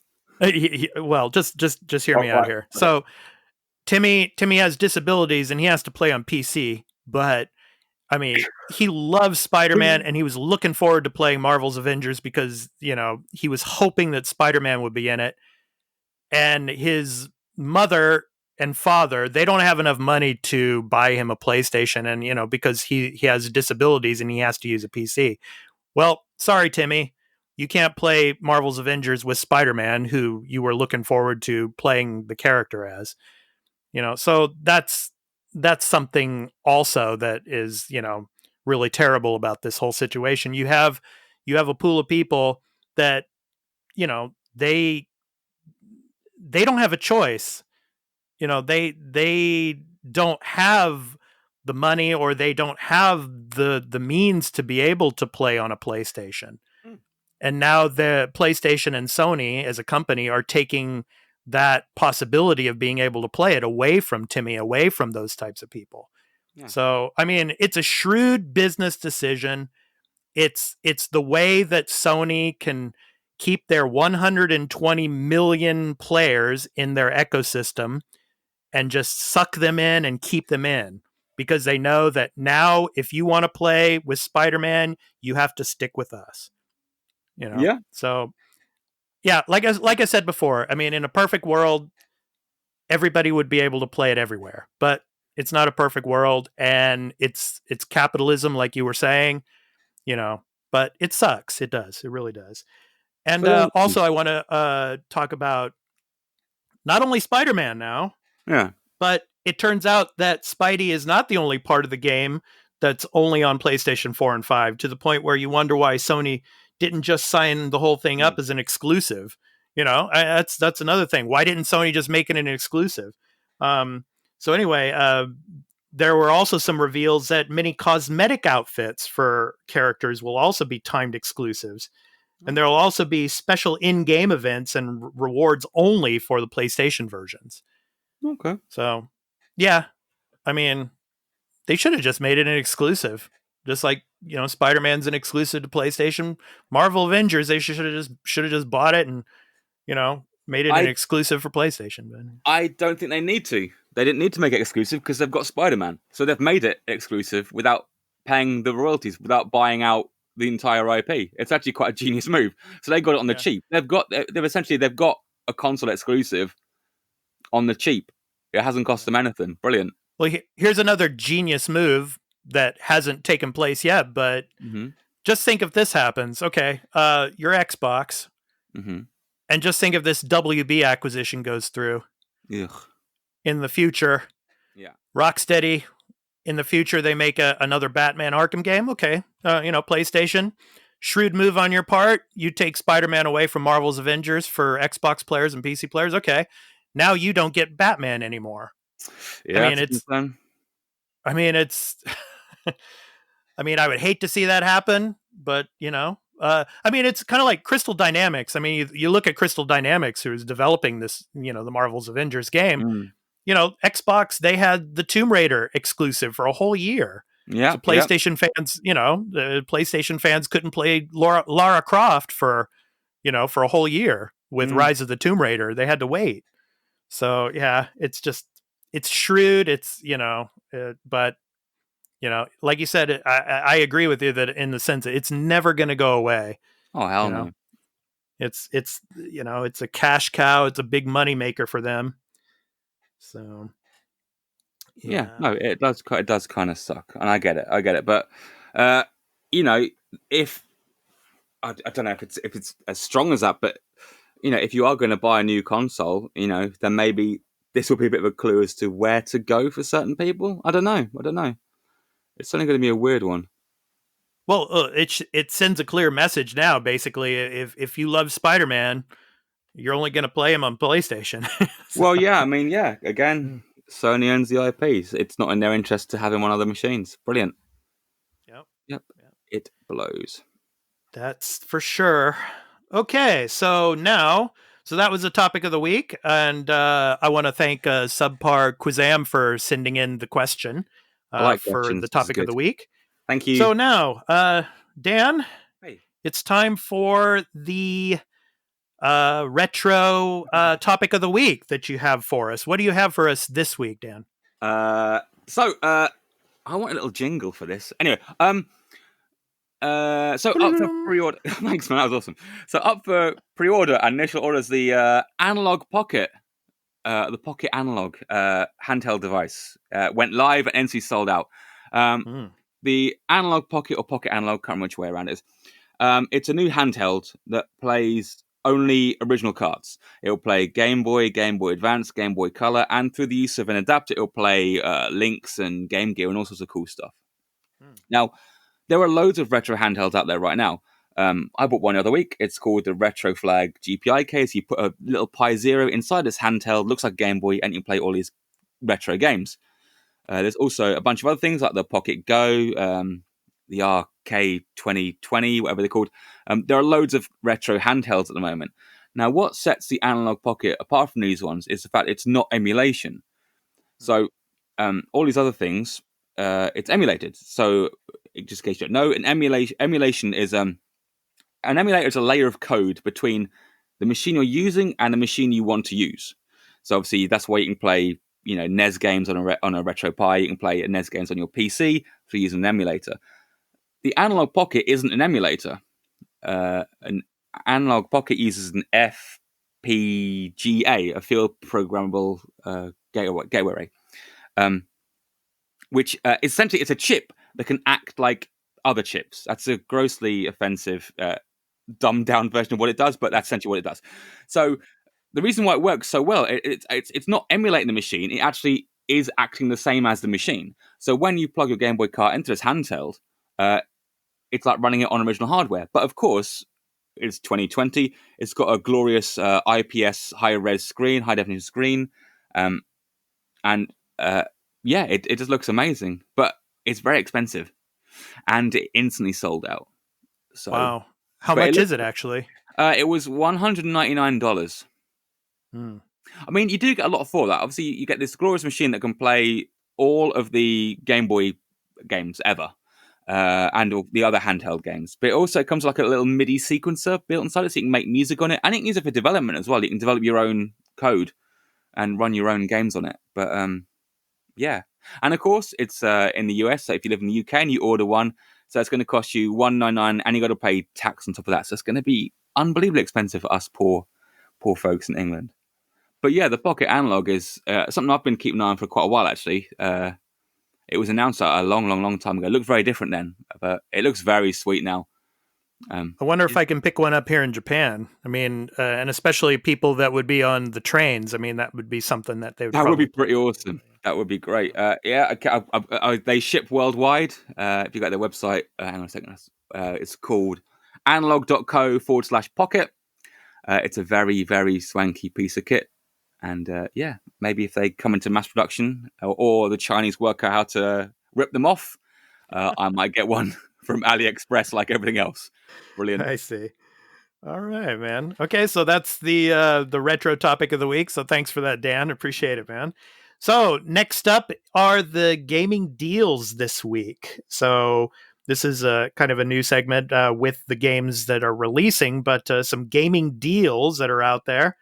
Well, just hear me out here. Okay. So Timmy has disabilities, and he has to play on PC, but I mean, he loves Spider-Man, and he was looking forward to playing Marvels Avengers because, you know, he was hoping that Spider-Man would be in it. And his mother and father, they don't have enough money to buy him a PlayStation, and, you know, because he has disabilities and he has to use a PC. Well, sorry, Timmy. You can't play Marvel's Avengers with Spider-Man, who you were looking forward to playing the character as. You know, so that's something also that is, you know, really terrible about this whole situation. You have a pool of people that, you know, they don't have a choice. You know, they don't have the money, or they don't have the means to be able to play on a PlayStation. And now the PlayStation and Sony as a company are taking that possibility of being able to play it away from Timmy, away from those types of people. Yeah. So, I mean, it's a shrewd business decision. It's the way that Sony can keep their 120 million players in their ecosystem and just suck them in and keep them in, because they know that now if you want to play with Spider-Man, you have to stick with us. You know? Yeah. So, yeah, like I said before, I mean, in a perfect world, everybody would be able to play it everywhere, but it's not a perfect world, and it's capitalism, like you were saying, you know. But it sucks. It does. It really does. And also, I want to talk about not only Spider-Man now, but it turns out that Spidey is not the only part of the game that's only on PlayStation 4 and 5, to the point where you wonder why Sony didn't just sign the whole thing up as an exclusive. You know, that's another thing. Why didn't Sony just make it an exclusive? So anyway, there were also some reveals that many cosmetic outfits for characters will also be timed exclusives. And there will also be special in-game events and rewards only for the PlayStation versions. Okay. So, yeah, I mean, they should have just made it an exclusive. Just like, you know, Spider-Man's an exclusive to PlayStation. Marvel Avengers, they should have just bought it and, you know, made it an exclusive for PlayStation. But I don't think they need to. They didn't need to make it exclusive because they've got Spider-Man. So they've made it exclusive without paying the royalties, without buying out the entire IP. It's actually quite a genius move. So they got it on the cheap. They've got a console exclusive on the cheap. It hasn't cost them anything. Brilliant. Well, here's another genius move that hasn't taken place yet, but just think if this happens. Okay, your Xbox, and just think if this WB acquisition goes through. Ugh. In the future, Rocksteady, in the future, they make another Batman Arkham game. Okay, you know, PlayStation, shrewd move on your part. You take Spider-Man away from Marvel's Avengers for Xbox players and PC players. Okay, now you don't get Batman anymore. Yeah, I mean, it's I mean, I would hate to see that happen, but I mean, it's kind of like Crystal Dynamics. I mean, you look at Crystal Dynamics, who's developing this, the Marvels Avengers game. Mm. Xbox, they had the Tomb Raider exclusive for a whole year. Yeah. So PlayStation fans, the PlayStation fans couldn't play Lara Croft for a whole year with Rise of the Tomb Raider. They had to wait. So yeah, it's shrewd. It's, but like you said, I agree with you that in the sense that it's never going to go away. Oh, hell no. It's it's a cash cow. It's a big money maker for them. So yeah, no, it does kind of suck, and I get it. But if I don't know if it's as strong as that, but if you are going to buy a new console, then maybe this will be a bit of a clue as to where to go for certain people. I don't know. It's certainly going to be a weird one. Well, it sends a clear message now. Basically, if you love Spider-Man, you're only going to play him on PlayStation. So. Well, yeah, I mean, yeah. Again, Sony owns the IPs. It's not in their interest to have him on other machines. Brilliant. Yep. It blows. That's for sure. Okay, so that was the topic of the week, and I want to thank Subpar Quizam for sending in the question for the topic of the week. Thank you. So now, Dan, hey, it's time for the retro topic of the week that you have for us. What do you have for us this week, Dan? So I want a little jingle for this. Anyway, so up for pre-order. Thanks, man. That was awesome. So up for pre-order and initial orders, the Analog Pocket, the Pocket Analog handheld device went live and NC sold out. The Analog Pocket or Pocket Analog, can't remember which way around it is. It's a new handheld that plays only original cards. It'll play Game Boy, Game Boy Advance, Game Boy Color, and through the use of an adapter, it'll play Lynx and Game Gear and all sorts of cool stuff. Now, there are loads of retro handhelds out there right now. I bought one the other week. It's called the Retro Flag GPI case. You put a little Pi Zero inside this handheld, looks like Game Boy, and you can play all these retro games. There's also a bunch of other things like the Pocket Go, the RK2020, whatever they're called. There are loads of retro handhelds at the moment. Now, what sets the Analog Pocket apart from these ones is the fact it's not emulation. So all these other things, it's emulated. So just in case you don't know, an emulation is an emulator is a layer of code between the machine you're using and the machine you want to use. So obviously that's why you can play NES games on a Retro Pi. You can play NES games on your PC for using an emulator. The Analog Pocket isn't an emulator. An Analog Pocket uses an FPGA, a field programmable gateway array, which essentially it's a chip that can act like other chips. That's a grossly offensive, dumbed down version of what it does, but that's essentially what it does. So the reason why it works so well, it's not emulating the machine. It actually is acting the same as the machine. So when you plug your Game Boy cart into this handheld, it's like running it on original hardware. But of course, it's 2020. It's got a glorious IPS high-res screen, high-definition screen. It just looks amazing. But it's very expensive. And it instantly sold out. So, wow. How much is it, actually? It was $199. I mean, you do get a lot for that. Obviously, you get this glorious machine that can play all of the Game Boy games ever, and all the other handheld games. But it also comes like a little MIDI sequencer built inside it, so you can make music on it, and you can use it for development as well. You can develop your own code and run your own games on it. But yeah, and of course, it's in the US. So if you live in the UK and you order one, so it's going to cost you $199, and you got to pay tax on top of that. So it's going to be unbelievably expensive for us poor folks in England. But yeah, the Pocket Analog is something I've been keeping an eye on for quite a while, actually. It was announced a long time ago. It looked very different then, but it looks very sweet now. I wonder if I can pick one up here in Japan. I mean, and especially people that would be on the trains. I mean, that would be something that they would. That would be pretty awesome. That would be great. They ship worldwide. If you go to their website, hang on a second. It's called analog.co/pocket. It's a very, very swanky piece of kit. And maybe if they come into mass production or the Chinese work out how to rip them off, I might get one. from AliExpress like everything else. Brilliant. I see. All right, man. Okay, so that's the retro topic of the week. So thanks for that, Dan. Appreciate it, man. So next up are the gaming deals this week. So this is a kind of a new segment with the games that are releasing, but some gaming deals that are out there.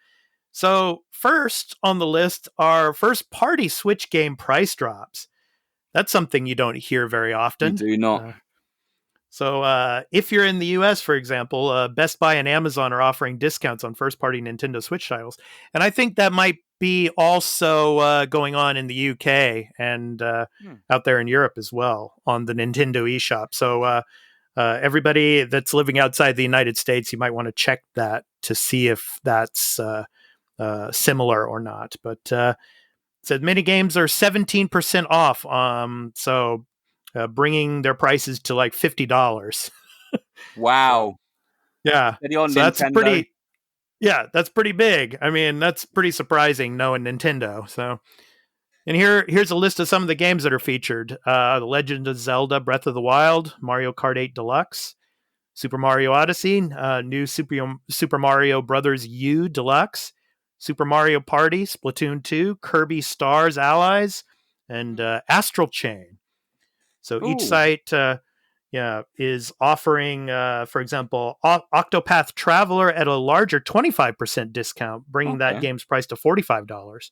So first on the list are first-party Switch game price drops. That's something you don't hear very often. You do not. So if you're in the US, for example, Best Buy and Amazon are offering discounts on first-party Nintendo Switch titles. And I think that might be also going on in the UK and out there in Europe as well on the Nintendo eShop. So everybody that's living outside the United States, you might want to check that to see if that's similar or not. But said mini games are 17% off. So bringing their prices to like $50. Wow. Yeah. So that's pretty. Yeah, that's pretty big. I mean, that's pretty surprising knowing Nintendo. So, and here's a list of some of the games that are featured: The Legend of Zelda: Breath of the Wild, Mario Kart 8 Deluxe, Super Mario Odyssey, new Super Mario Brothers U Deluxe, Super Mario Party, Splatoon 2, Kirby Stars Allies, and Astral Chain. So each site, is offering, for example, Octopath Traveler at a larger 25% discount, bringing that game's price to $45.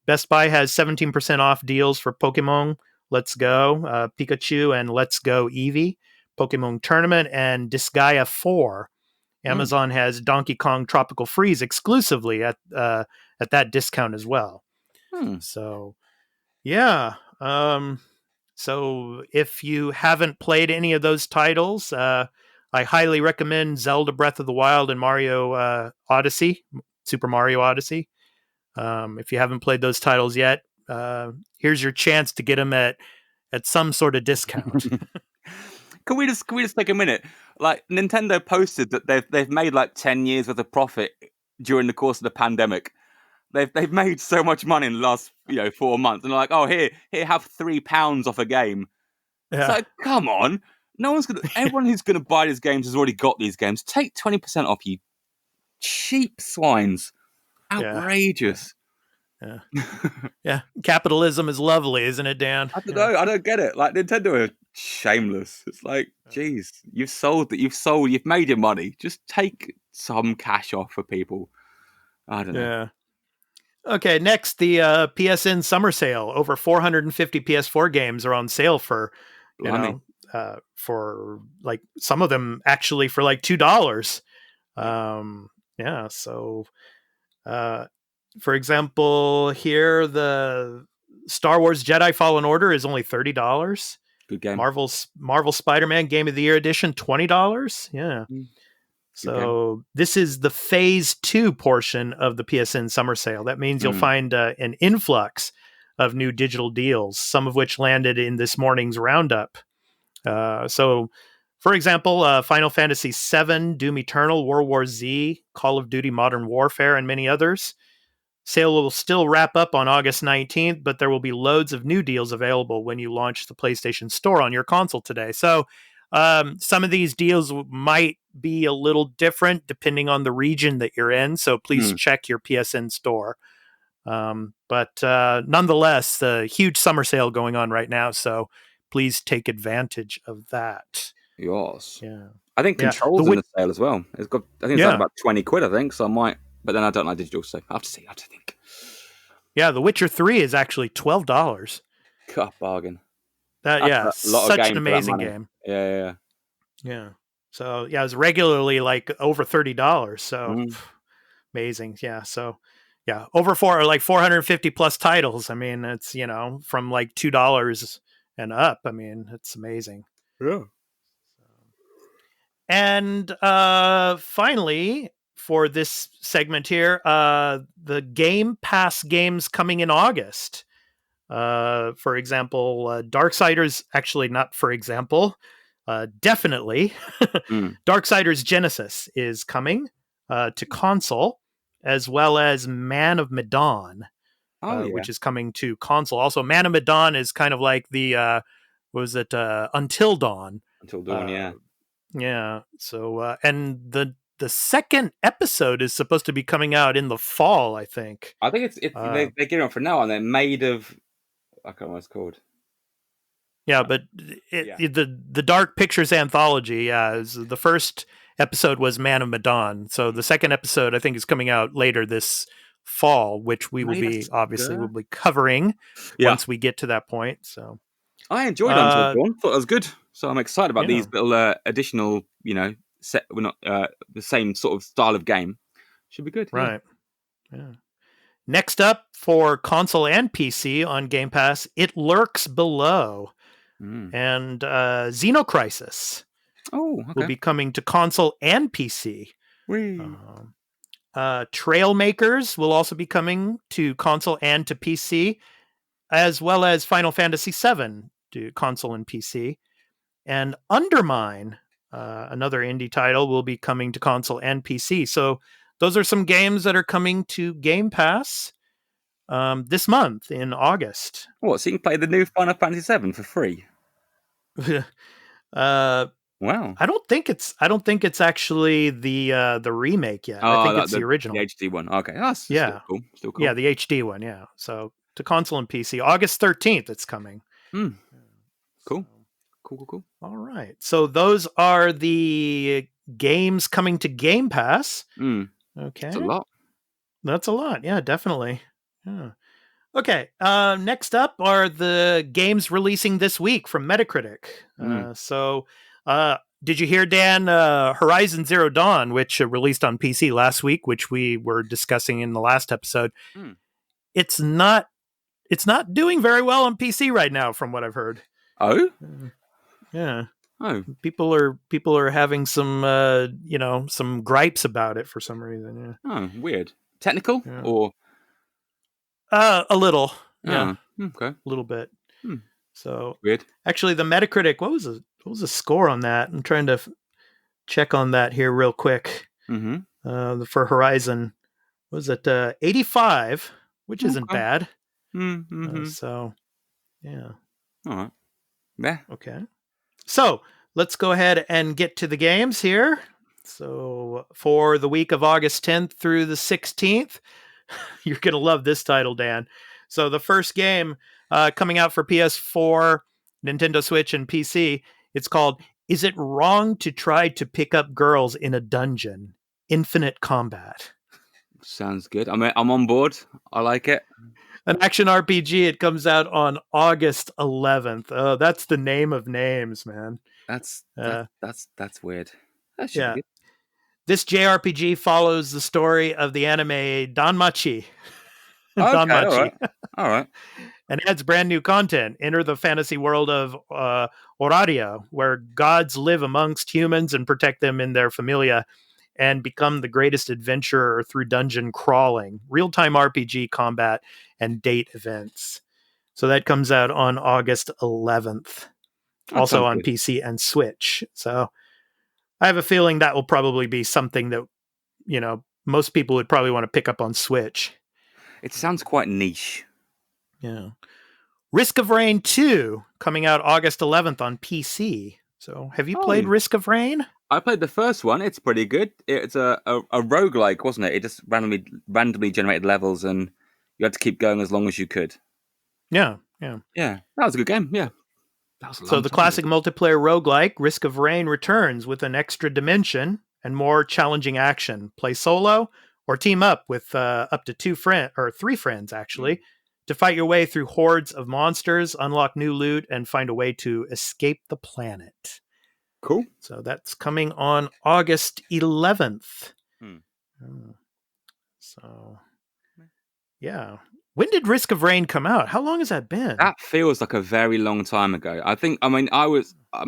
Best Buy has 17% off deals for Pokemon Let's Go, Pikachu, and Let's Go Eevee, Pokemon Tournament, and Disgaea 4. Amazon has Donkey Kong Tropical Freeze exclusively at that discount as well. So, yeah. So if you haven't played any of those titles, I highly recommend Zelda Breath of the Wild and Mario Odyssey, Super Mario Odyssey. If you haven't played those titles yet, here's your chance to get them at some sort of discount. Can we just take a minute? Like, Nintendo posted that they've made like 10 years worth of profit during the course of the pandemic. They've made so much money in the last 4 months, and they're like, oh, here, have £3 off a game. Yeah. It's like, come on, everyone who's gonna buy these games has already got these games. Take 20% off, you cheap swines. Outrageous. Yeah. Yeah. Capitalism is lovely, isn't it, Dan? I don't know. I don't get it. Like, Nintendo are shameless. It's like, geez, you've made your money. Just take some cash off for people. I don't know. Yeah. Okay, next, the PSN Summer Sale. Over 450 PS4 games are on sale for, for like some of them actually for like $2. Yeah, so for example, here the Star Wars Jedi Fallen Order is only $30. Good game. Marvel Spiderman Game of the Year Edition, $20. Yeah. So this is the phase 2 portion of the PSN summer sale. That means you'll find an influx of new digital deals, some of which landed in this morning's roundup. So, for example, Final Fantasy VII, Doom Eternal, World War Z, Call of Duty Modern Warfare, and many others. Sale will still wrap up on August 19th, but there will be loads of new deals available when you launch the PlayStation Store on your console today. So, some of these deals might be a little different depending on the region that you're in. So please check your PSN store. But nonetheless, the huge summer sale going on right now. So please take advantage of that. Yes. Yeah. I think Control's in the sale as well. I think it's like about 20 quid, I think. So I might, but then I don't like digital. So I have to see. I have to think. Yeah. The Witcher 3 is actually $12. God, bargain. Such an amazing game. Yeah. So it's regularly like over $30. So amazing. Yeah. So over 450 plus titles. I mean, it's from like $2 and up. I mean, it's amazing. Yeah. And finally, for this segment here, the Game Pass games coming in August. For example, Darksiders, actually not for example, definitely. Darksiders Genesis is coming to console, as well as Man of Medan, which is coming to console. Also, Man of Medan is kind of like the, Until Dawn. Until dawn, yeah. Yeah. So and the second episode is supposed to be coming out in the fall, I think. I think they're getting on for now, and they're made of. I can't remember what it's called. Yeah, but the Dark Pictures anthology, the first episode was Man of Medan. So the second episode, I think, is coming out later this fall, which we will be covering once we get to that point. So I enjoyed Until Dawn. Thought it was good. So I'm excited about these little additional, set. We're not the same sort of style of game. Should be good. Right. Yeah. Next up for console and PC on Game Pass, It Lurks Below. And Xenocrisis will be coming to console and PC. Trailmakers will also be coming to console and to PC, as well as Final Fantasy VII to console and PC. And Undermine, another indie title, will be coming to console and PC. So those are some games that are coming to Game Pass this month in August. What? So you can play the new Final Fantasy VII for free? Wow. I don't think it's actually the remake yet. I think it's the original. The HD one. Okay. That's still cool. Yeah, the HD one, yeah. So to console and PC, August 13th it's coming. Cool. All right. So those are the games coming to Game Pass. Okay. That's a lot. That's a lot. Yeah, definitely. Yeah. Okay, next up are the games releasing this week from Metacritic. Did you hear, Dan, Horizon Zero Dawn, which released on PC last week, which we were discussing in the last episode? It's not doing very well on PC right now, from what I've heard. Oh? Yeah. Oh. People are having some, some gripes about it for some reason. Yeah. Oh, weird. Technical or... A little, yeah. Okay. A little bit. So weird. Actually, the Metacritic, what was the score on that? I'm trying to check on that here real quick. For Horizon, was it 85, which isn't bad. So, yeah. All right. Yeah. Okay. So let's go ahead and get to the games here. So for the week of August 10th through the 16th. You're going to love this title, Dan. So the first game coming out for PS4, Nintendo Switch, and PC, it's called Is It Wrong to Try to Pick Up Girls in a Dungeon? Infinite Combat. Sounds good. I'm on board. I like it. An action RPG. It comes out on August 11th. Oh, that's the name of names, man. That's weird. That should be good. This JRPG follows the story of the anime Danmachi. Danmachi. All right. And adds brand new content. Enter the fantasy world of Oraria, where gods live amongst humans and protect them in their familia, and become the greatest adventurer through dungeon crawling, real-time RPG combat, and date events. So that comes out on August 11th. Also on PC and Switch. So I have a feeling that will probably be something that, most people would probably want to pick up on Switch. It sounds quite niche. Yeah. Risk of Rain 2 coming out August 11th on PC. So have you played Risk of Rain? I played the first one. It's pretty good. It's a roguelike, wasn't it? It just randomly generated levels and you had to keep going as long as you could. Yeah. Yeah, that was a good game. Yeah. So the classic multiplayer roguelike, Risk of Rain, returns with an extra dimension and more challenging action. Play solo or team up with up to 3 friends, actually, to fight your way through hordes of monsters, unlock new loot, and find a way to escape the planet. Cool. So that's coming on August 11th. So, yeah. When did Risk of Rain come out? How long has that been? That feels like a very long time ago. I'm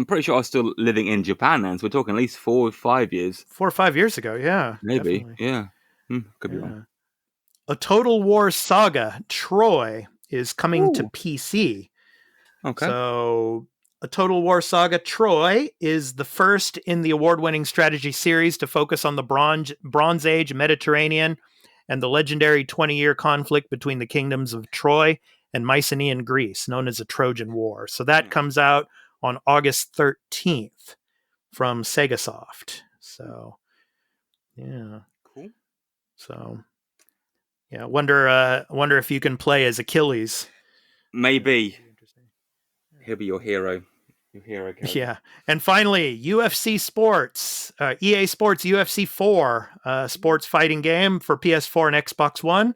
pretty sure I was still living in Japan then, so we're talking at least 4 or 5 years. 4 or 5 years ago, yeah. Maybe, definitely. Yeah. Could be wrong. A Total War Saga, Troy, is coming to PC. Okay. So, A Total War Saga, Troy is the first in the award-winning strategy series to focus on the Bronze Age Mediterranean and the legendary 20-year conflict between the kingdoms of Troy and Mycenaean Greece, known as the Trojan War. So that comes out on August 13th from Sega Soft. So, yeah. Cool. So, yeah, wonder if you can play as Achilles. Maybe. He'll be your hero. Your hero character. Yeah. And finally, UFC Sports, EA Sports UFC 4, sports fighting game for PS4 and Xbox One.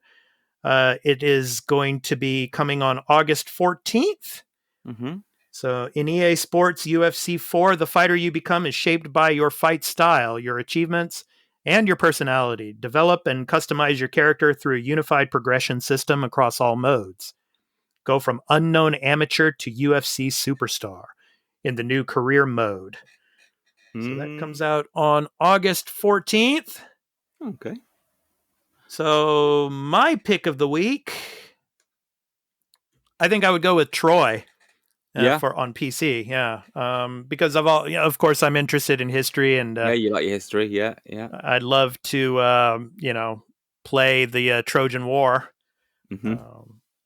It is going to be coming on August 14th. Mm-hmm. So in EA Sports UFC 4, the fighter you become is shaped by your fight style, your achievements, and your personality. Develop and customize your character through a unified progression system across all modes. Go from unknown amateur to UFC superstar in the new career mode. So that comes out on August 14th. Okay. So my pick of the week, I think I would go with Troy. For on PC, because of course, I'm interested in history, and you like your history, yeah. I'd love to, play the Trojan War. Mm-hmm.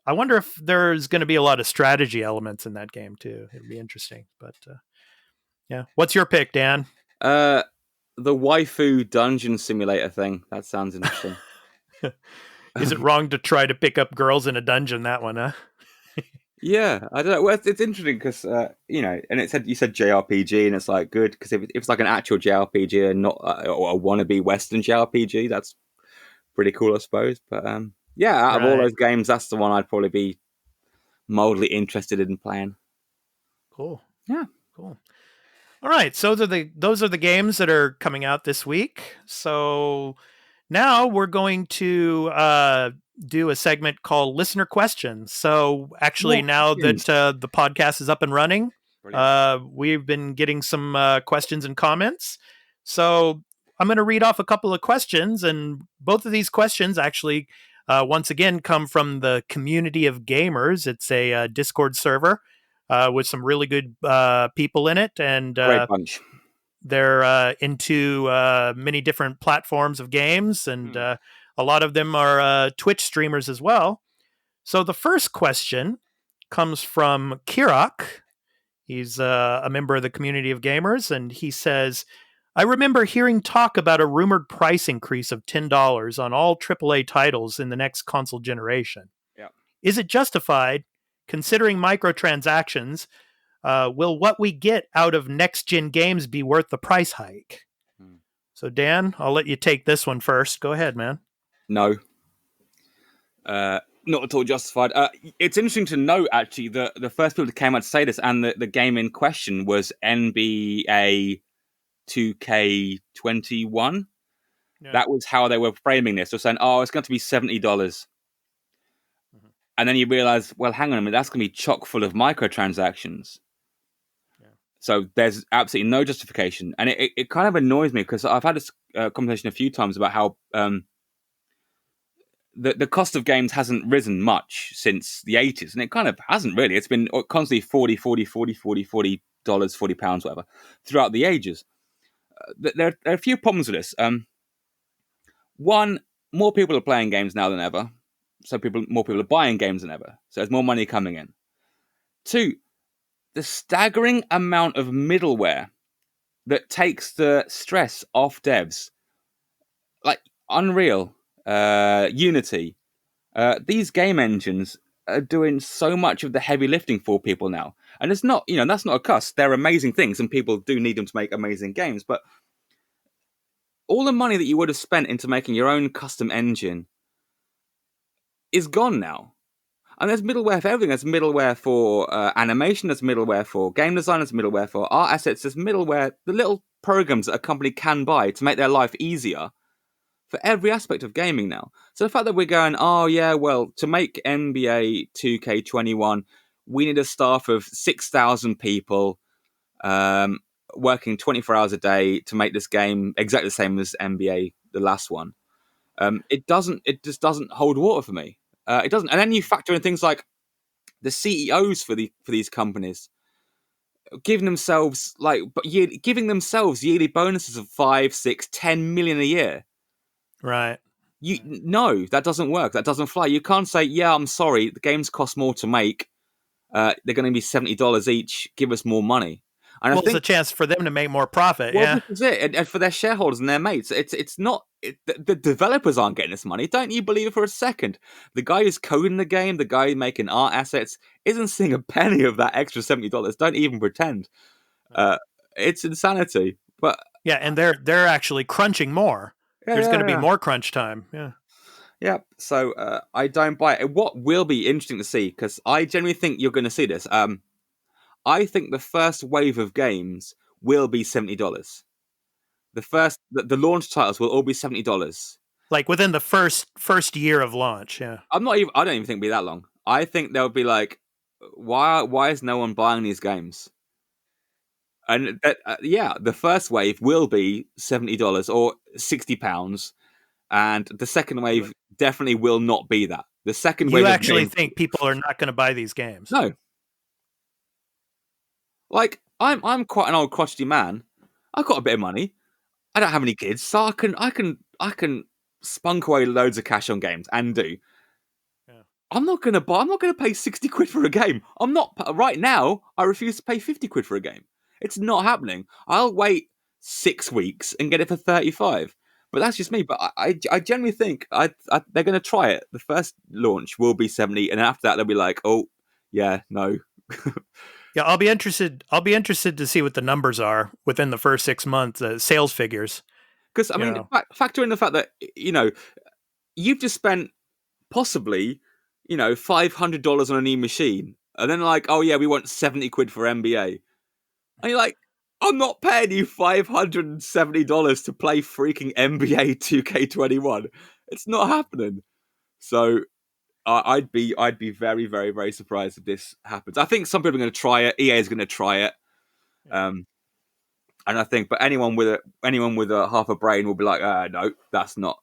I wonder if there's going to be a lot of strategy elements in that game too. It'd be interesting, but what's your pick, Dan? The waifu dungeon simulator thing. That sounds interesting. Is it wrong to try to pick up girls in a dungeon? That one, huh? Yeah, I don't know. Well, it's interesting because and you said JRPG, and it's like good because if it's like an actual JRPG and not a wannabe Western JRPG, that's pretty cool, I suppose. But out of all those games, that's the one I'd probably be mildly interested in playing. Cool. Yeah. Cool. All right, so those are the games that are coming out this week. So now we're going to do a segment called Listener Questions. So actually, now that the podcast is up and running, we've been getting some questions and comments. So I'm going to read off a couple of questions, and both of these questions actually, once again, come from the community of gamers. It's a Discord server with some really good people in it, and great bunch. They're into many different platforms of games, and a lot of them are Twitch streamers as well. So the first question comes from Kirak. He's a member of the community of gamers, and he says, I remember hearing talk about a rumored price increase of $10 on all AAA titles in the next console generation. Yeah. Is it justified, considering microtransactions? Will what we get out of next-gen games be worth the price hike? So, Dan, I'll let you take this one first. Go ahead, man. No. Not at all justified. It's interesting to note, actually, the first people that came out to say this, and the game in question was NBA 2K21. Yeah. That was how they were framing this. They're saying, it's going to be $70. Mm-hmm. And then you realize, well, hang on a minute, that's going to be chock full of microtransactions. So there's absolutely no justification. And it kind of annoys me because I've had this conversation a few times about how the cost of games hasn't risen much since the 80s. And it kind of hasn't really. It's been constantly $40, £40, whatever, throughout the ages. There are a few problems with this. One, more people are playing games now than ever. So more people are buying games than ever. So there's more money coming in. Two, the staggering amount of middleware that takes the stress off devs, like Unreal, Unity, these game engines are doing so much of the heavy lifting for people now. And it's not, that's not a cuss. They're amazing things, and people do need them to make amazing games. But all the money that you would have spent into making your own custom engine is gone now. And there's middleware for everything. There's middleware for animation. There's middleware for game design. There's middleware for art assets. There's middleware, the little programs that a company can buy to make their life easier for every aspect of gaming now. So the fact that we're going, to make NBA 2K21, we need a staff of 6,000 people working 24 hours a day to make this game exactly the same as NBA, the last one. It just doesn't hold water for me. It doesn't, and then you factor in things like the CEOs for these companies giving themselves yearly bonuses of 5, 6, 10 million a year. Right. No, that doesn't work. That doesn't fly. You can't say, I'm sorry, the games cost more to make, They're going to be $70 each. Give us more money. And well, I think it's a chance for them to make more profit. well, Yeah. this is it, and for their shareholders and their mates, it's not the developers aren't getting this money. Don't you believe it for a second? The guy who's coding the game, the guy making art assets, isn't seeing a penny of that extra $70. Don't even pretend. It's insanity. But yeah, and they're actually crunching more. There's going to be more crunch time. Yeah. Yeah, so I don't buy it. What will be interesting to see, because I genuinely think you're going to see this. I think the first wave of games will be $70. The launch titles will all be $70. Like within the first year of launch. Yeah. I don't even think it'll be that long. I think they'll be like, why is no one buying these games? And the first wave will be $70 or £60. And the second wave definitely will not be that. The second wave. You actually think people are not going to buy these games? No. Like I'm quite an old crotchety man. I've got a bit of money. I don't have any kids, so I can spunk away loads of cash on games and do. Yeah. I'm not gonna pay £60 for a game. I'm not right now. I refuse to pay £50 for a game. It's not happening. I'll wait 6 weeks and get it for $35. But that's just me. But I genuinely think they're going to try it. The first launch will be 70, and after that they'll be like, oh yeah, no. Yeah, I'll be interested to see what the numbers are within the first 6 months, sales figures. Because I mean, factor in the fact that you've just spent possibly $500 on a new machine, and then like, oh yeah, we want £70 for NBA, and you're like, I'm not paying you $570 to play freaking NBA 2K21. It's not happening. So I'd be very, very, very surprised if this happens. I think some people are going to try it. EA is going to try it. And I think, but anyone with a half a brain will be like, no, that's not.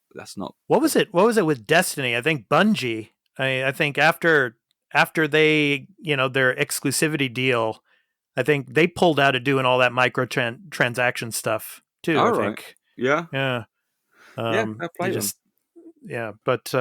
What was it with Destiny? I think Bungie. I think after they, their exclusivity deal, I think they pulled out of doing all that transaction stuff too. All I right. think. Yeah. Yeah. But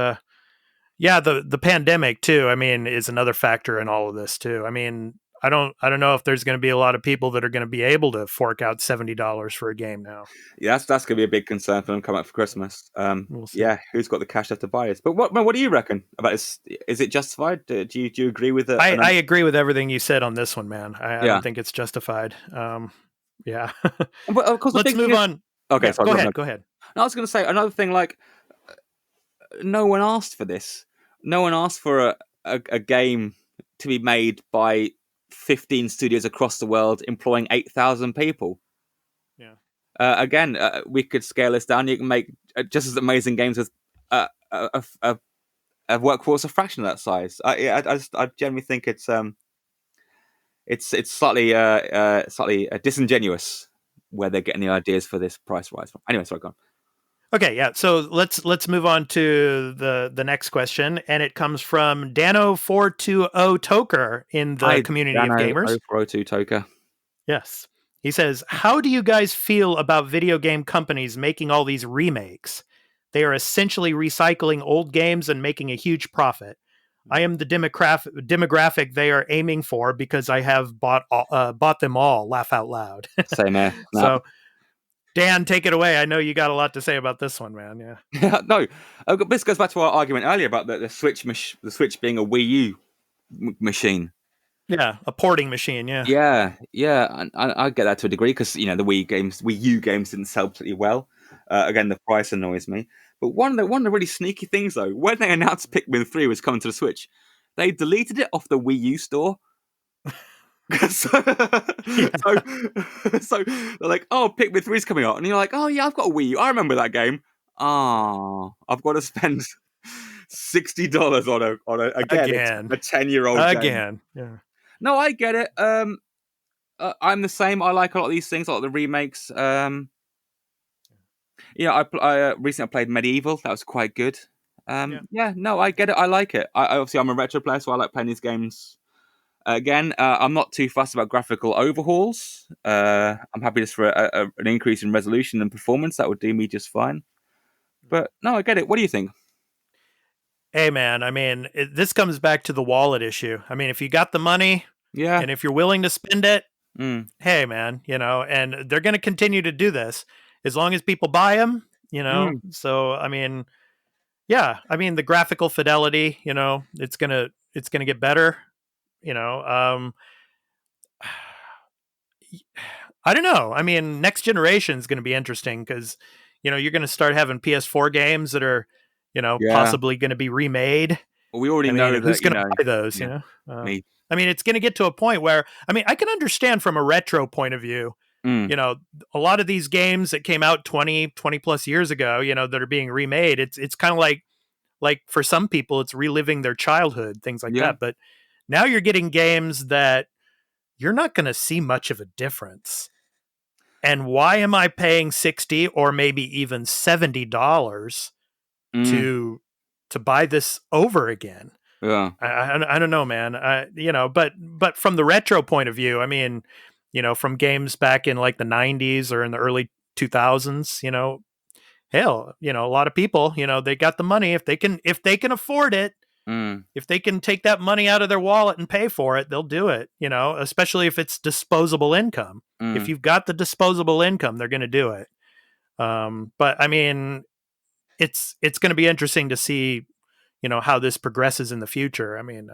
yeah, the pandemic too. I mean, is another factor in all of this too. I mean, I don't know if there's going to be a lot of people that are going to be able to fork out $70 for a game now. Yeah, that's going to be a big concern for them coming up for Christmas. We'll see. Yeah, who's got the cash left to buy it? But what do you reckon about this? Is it justified? Do you agree with it? I agree with everything you said on this one, man. I don't think it's justified. Yeah. But of course, let's move on. Okay, yeah, sorry, go ahead. I was going to say another thing. Like, no one asked for this. No one asked for a game to be made by 15 studios across the world, employing 8,000 people. Yeah. Again, we could scale this down. You can make just as amazing games with a workforce a fraction of that size. I generally think it's slightly disingenuous where they're getting the ideas for this price rise from. Anyway, sorry, go on. Okay, yeah. So let's move on to the next question, and it comes from Dano420 Toker in the community of gamers. Dano420 Toker. Yes. He says, how do you guys feel about video game companies making all these remakes? They are essentially recycling old games and making a huge profit. I am the demographic they are aiming for because I have bought them all. Laugh out loud. Same here. No. So, Dan, take it away. I know you got a lot to say about this one, man. Yeah. No, this goes back to our argument earlier about the Switch being a Wii U machine. Yeah, a porting machine. Yeah. Yeah. I get that to a degree because the Wii U games didn't sell particularly well. Again, the price annoys me. But one of the really sneaky things though, when they announced Pikmin 3 was coming to the Switch, they deleted it off the Wii U store. so they're like, oh, Pikmin 3 is coming out, and you're like, oh yeah, I've got a Wii U. I remember that game. I've got to spend $60 on a 10-year-old again. Game. Yeah. No, I get it. I'm the same. I like a lot of these things, a lot of the remakes. I recently played Medieval. That was quite good. No, I get it. I like it. Obviously, I'm a retro player, so I like playing these games. Again, I'm not too fussed about graphical overhauls. I'm happy just for an increase in resolution and performance. That would do me just fine. But no, I get it. What do you think? Hey, man, I mean, this comes back to the wallet issue. I mean, if you got the money Yeah. and if you're willing to spend it, Mm. hey, man, and they're going to continue to do this as long as people buy them. Mm. So, I mean, yeah, I mean, the graphical fidelity, it's gonna get better. You know, I don't know. I mean, next generation is going to be interesting because, you're going to start having PS4 games that are, Yeah. possibly going to be remade. Well, we already I mean, know who's that, going to buy those? yeah, me. I mean, it's going to get to a point where, I mean, I can understand from a retro point of view. Mm. A lot of these games that came out 20 plus years ago, that are being remade. It's kind of like for some people, it's reliving their childhood, things like Yeah. that. But now you're getting games that you're not going to see much of a difference. And why am I paying $60 or maybe even $70 Mm. to buy this over again? Yeah. I don't know, man. But from the retro point of view, I mean, from games back in like the 90s or in the early 2000s, hell, a lot of people, they got the money. If they can afford it, Mm. if they can take that money out of their wallet and pay for it, they'll do it, especially if it's disposable income. If Mm. you've got the disposable income, they're going to do it. But I mean, it's going to be interesting to see, how this progresses in the future. I mean,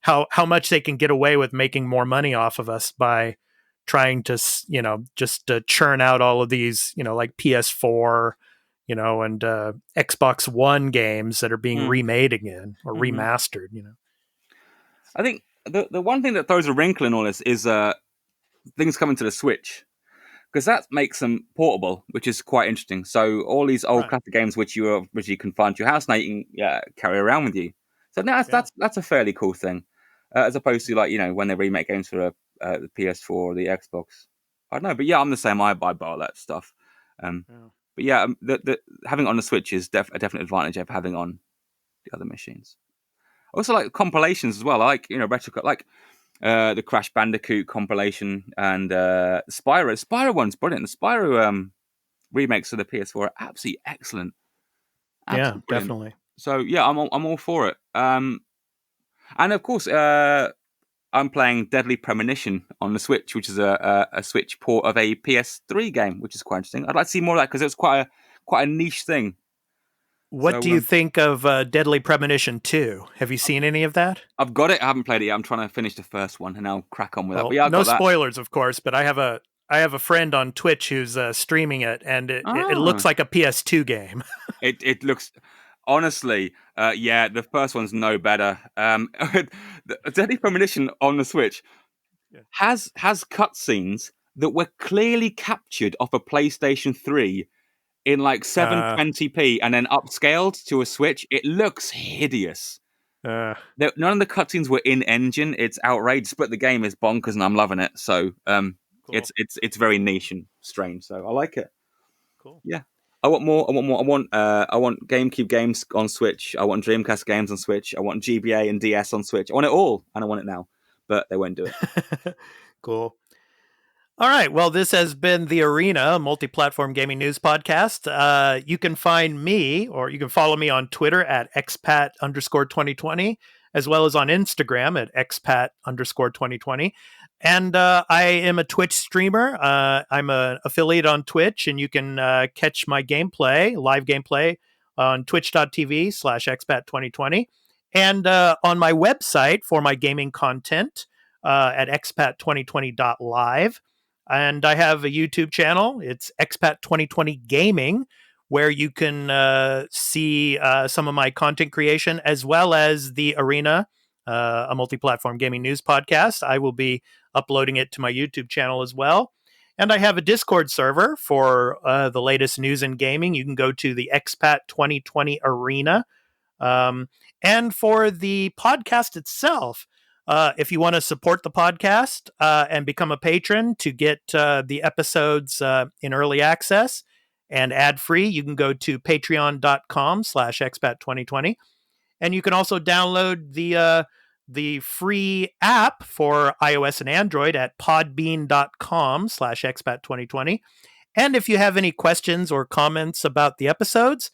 how much they can get away with making more money off of us by trying to, just churn out all of these, like PS4, and Xbox One games that are being Mm. remade again or Mhm. remastered. I think the one thing that throws a wrinkle in all this is things coming to the Switch, because that makes them portable, which is quite interesting. So all these old Right. classic games which you originally confined to your house now you can carry around with you. So that's a fairly cool thing, as opposed to when they remake games for the PS4 or the Xbox. I don't know, but yeah, I'm the same. I buy all that stuff. Yeah. But yeah, the having it on the Switch is a definite advantage of having on the other machines. I also like compilations as well. I like retro, like the Crash Bandicoot compilation and Spyro. Spyro one's brilliant. The Spyro remakes of the PS4 are absolutely excellent. Yeah, Absolutely brilliant. definitely. So yeah, I'm all for it. And of course, I'm playing Deadly Premonition on the Switch, which is a Switch port of a PS3 game, which is quite interesting. I'd like to see more of that because it was quite a niche thing. What So do you think of Deadly Premonition 2? Have you seen any of that? I've got it. I haven't played it yet. I'm trying to finish the first one and I'll crack on with that. Well, But yeah, I've no got that. spoilers, of course, but I have a friend on Twitch who's streaming it, and it looks Ah. like a PS2 game. It looks honestly, yeah. The first one's no better. The Deadly Premonition on the Switch Yeah. has cutscenes that were clearly captured off a PlayStation 3 in like 720p and then upscaled to a Switch. It looks hideous. None of the cutscenes were in engine. It's outrageous, but the game is bonkers, and I'm loving it. So, cool. it's very niche and strange. So I like it. Cool. Yeah. I want more. I want GameCube games on Switch. I want Dreamcast games on Switch. I want GBA and DS on Switch. I want it all, and I want it now. But they won't do it. Cool. All right. Well, this has been the Arena Multiplatform Gaming News Podcast. You can find me, or you can follow me on Twitter at Expat_2020, as well as on Instagram at Expat_2020. And I am a Twitch streamer. I'm an affiliate on Twitch, and you can catch my live gameplay, on twitch.tv/Expat2020. And on my website for my gaming content at Expat2020.live. And I have a YouTube channel. It's Expat2020 Gaming, where you can see some of my content creation, as well as the Arena, a multi-platform gaming news podcast. I will be uploading it to my YouTube channel as well. And I have a Discord server for the latest news in gaming. You can go to the Expat2020 Arena. And for the podcast itself, if you want to support the podcast and become a patron to get the episodes in early access and ad-free, you can go to patreon.com/expat2020. And you can also download the free app for iOS and Android at podbean.com/expat2020. And if you have any questions or comments about the episodes,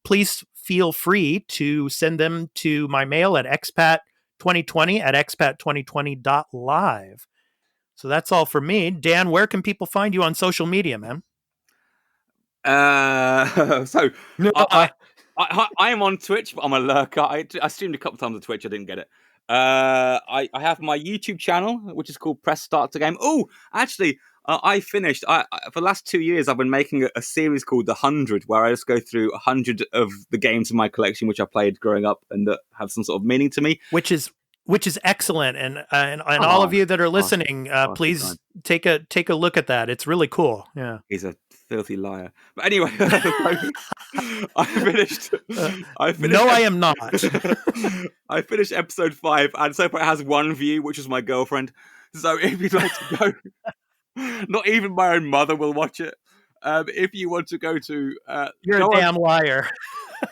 please feel free to send them to my mail at Expat2020 at Expat2020.live. So that's all for me. Dan, where can people find you on social media, man? So I am on Twitch, but I'm a lurker. I streamed a couple times on Twitch. I didn't get it. I have my YouTube channel, which is called Press Start to Game. Oh, actually, I finished. For the last 2 years, I've been making a series called The 100, where I just go through 100 of the games in my collection, which I played growing up and that have some sort of meaning to me. Which is excellent, and all of you that are listening, please take a look at that. It's really cool. Yeah, he's a filthy liar. But anyway, I finished. No, I am not. I finished episode 5, and so far it has 1 view, which is my girlfriend. So if you'd like to go, not even my own mother will watch it. If you want to go to, you're a damn liar.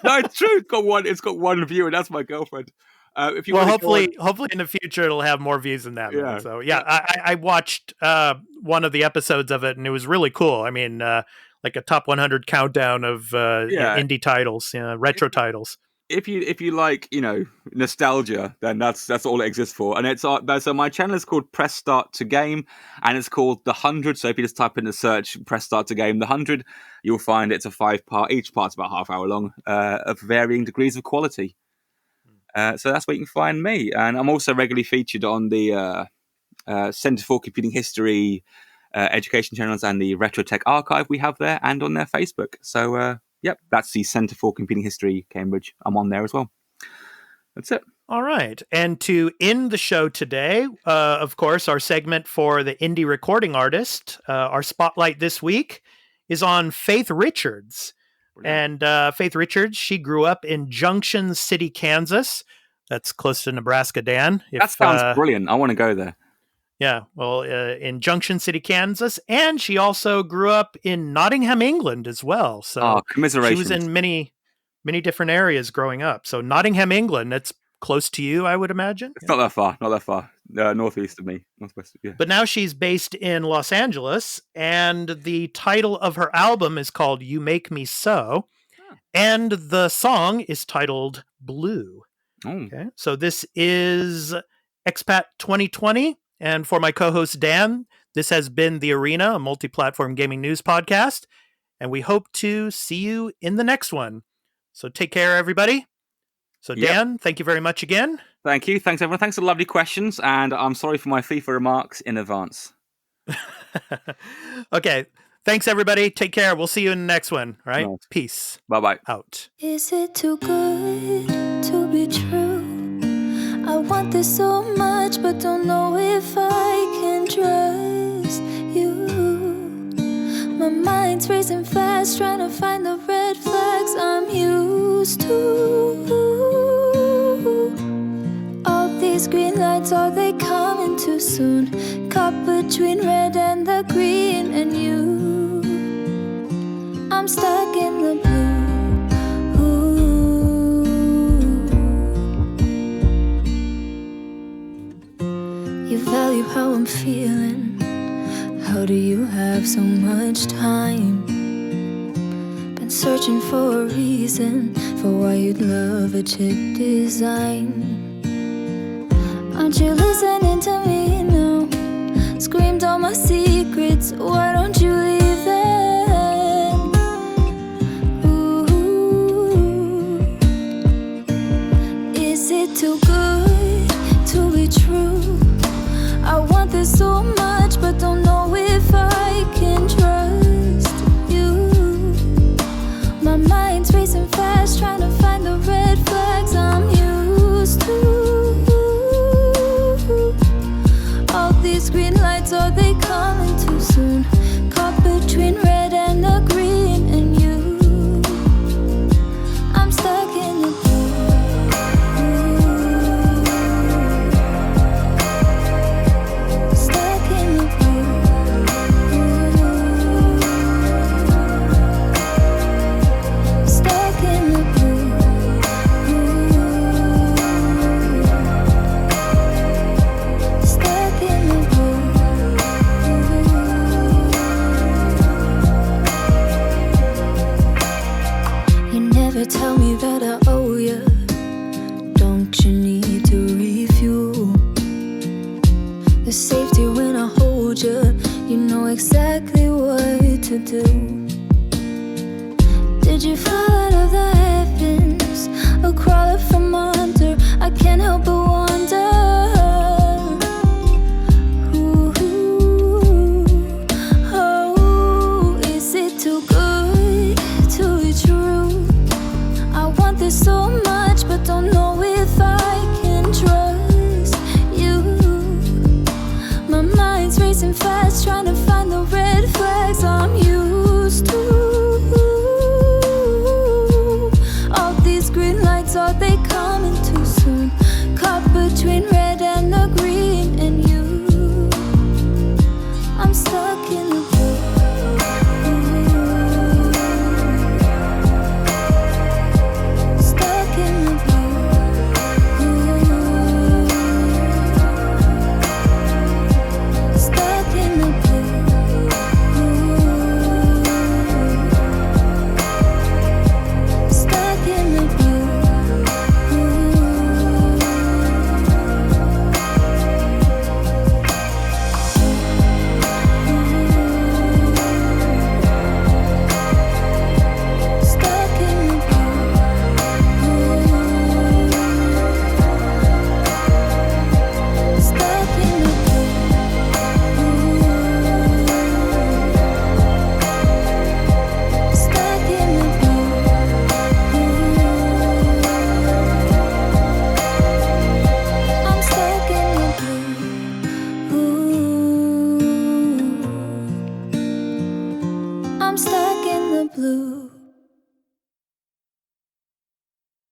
No, it's true. It's got 1 view, and that's my girlfriend. If you hopefully in the future it'll have more views than that. Yeah. So I watched one of the episodes of it, and it was really cool. I mean, like a top 100 countdown of indie titles, retro titles. If you like, nostalgia, then that's all it exists for. And it's so my channel is called Press Start to Game, and it's called The 100. So if you just type in the search Press Start to Game The 100, you'll find it's a 5-part. Each part's about half hour long, of varying degrees of quality. So that's where you can find me. And I'm also regularly featured on the Centre for Computing History education channels and the Retro Tech Archive we have there, and on their Facebook. So, that's the Centre for Computing History, Cambridge. I'm on there as well. That's it. All right. And to end the show today, of course, our segment for the indie recording artist, our spotlight this week is on Faith Richards. And Faith Richards, she grew up in Junction City, Kansas. That's close to Nebraska, Dan. That sounds brilliant. I want to go there. Yeah, well, in Junction City, Kansas. And she also grew up in Nottingham, England as well. So commiserations. She was in many, many different areas growing up. So Nottingham, England, that's close to you, I would imagine. It's not that far. Northeast of me. Northwest, yeah. But now she's based in Los Angeles, and the title of her album is called You Make Me So, and the song is titled Blue. Okay, so this is Expat2020, and for my co-host Dan, this has been The Arena, a multi-platform gaming news podcast, and we hope to see you in the next one. So take care, everybody. So Dan, thank you very much again. Thank you. Thanks, everyone. Thanks for the lovely questions. And I'm sorry for my FIFA remarks in advance. Okay. Thanks, everybody. Take care. We'll see you in the next one. All right? Nice. Peace. Bye-bye. Out. Is it too good to be true? I want this so much, but don't know if I can trust you. My mind's racing fast, trying to find the red flags I'm used to. All these green lights, are they coming too soon? Caught between red and the green and you. I'm stuck in the blue. You value how I'm feeling. How do you have so much time? Been searching for a reason for why you'd love a chick design. Aren't you listening to me now? Screamed all my secrets, why don't you leave them? Ooh. Is it too good to be true? I want this so much, but don't know if I can trust you. My mind's racing fast, trying to find the red flags I'm used to. All these green lights, are they coming too soon? exactly what to do. Did you fall out of the heavens or crawl up from under? I can't help but wonder.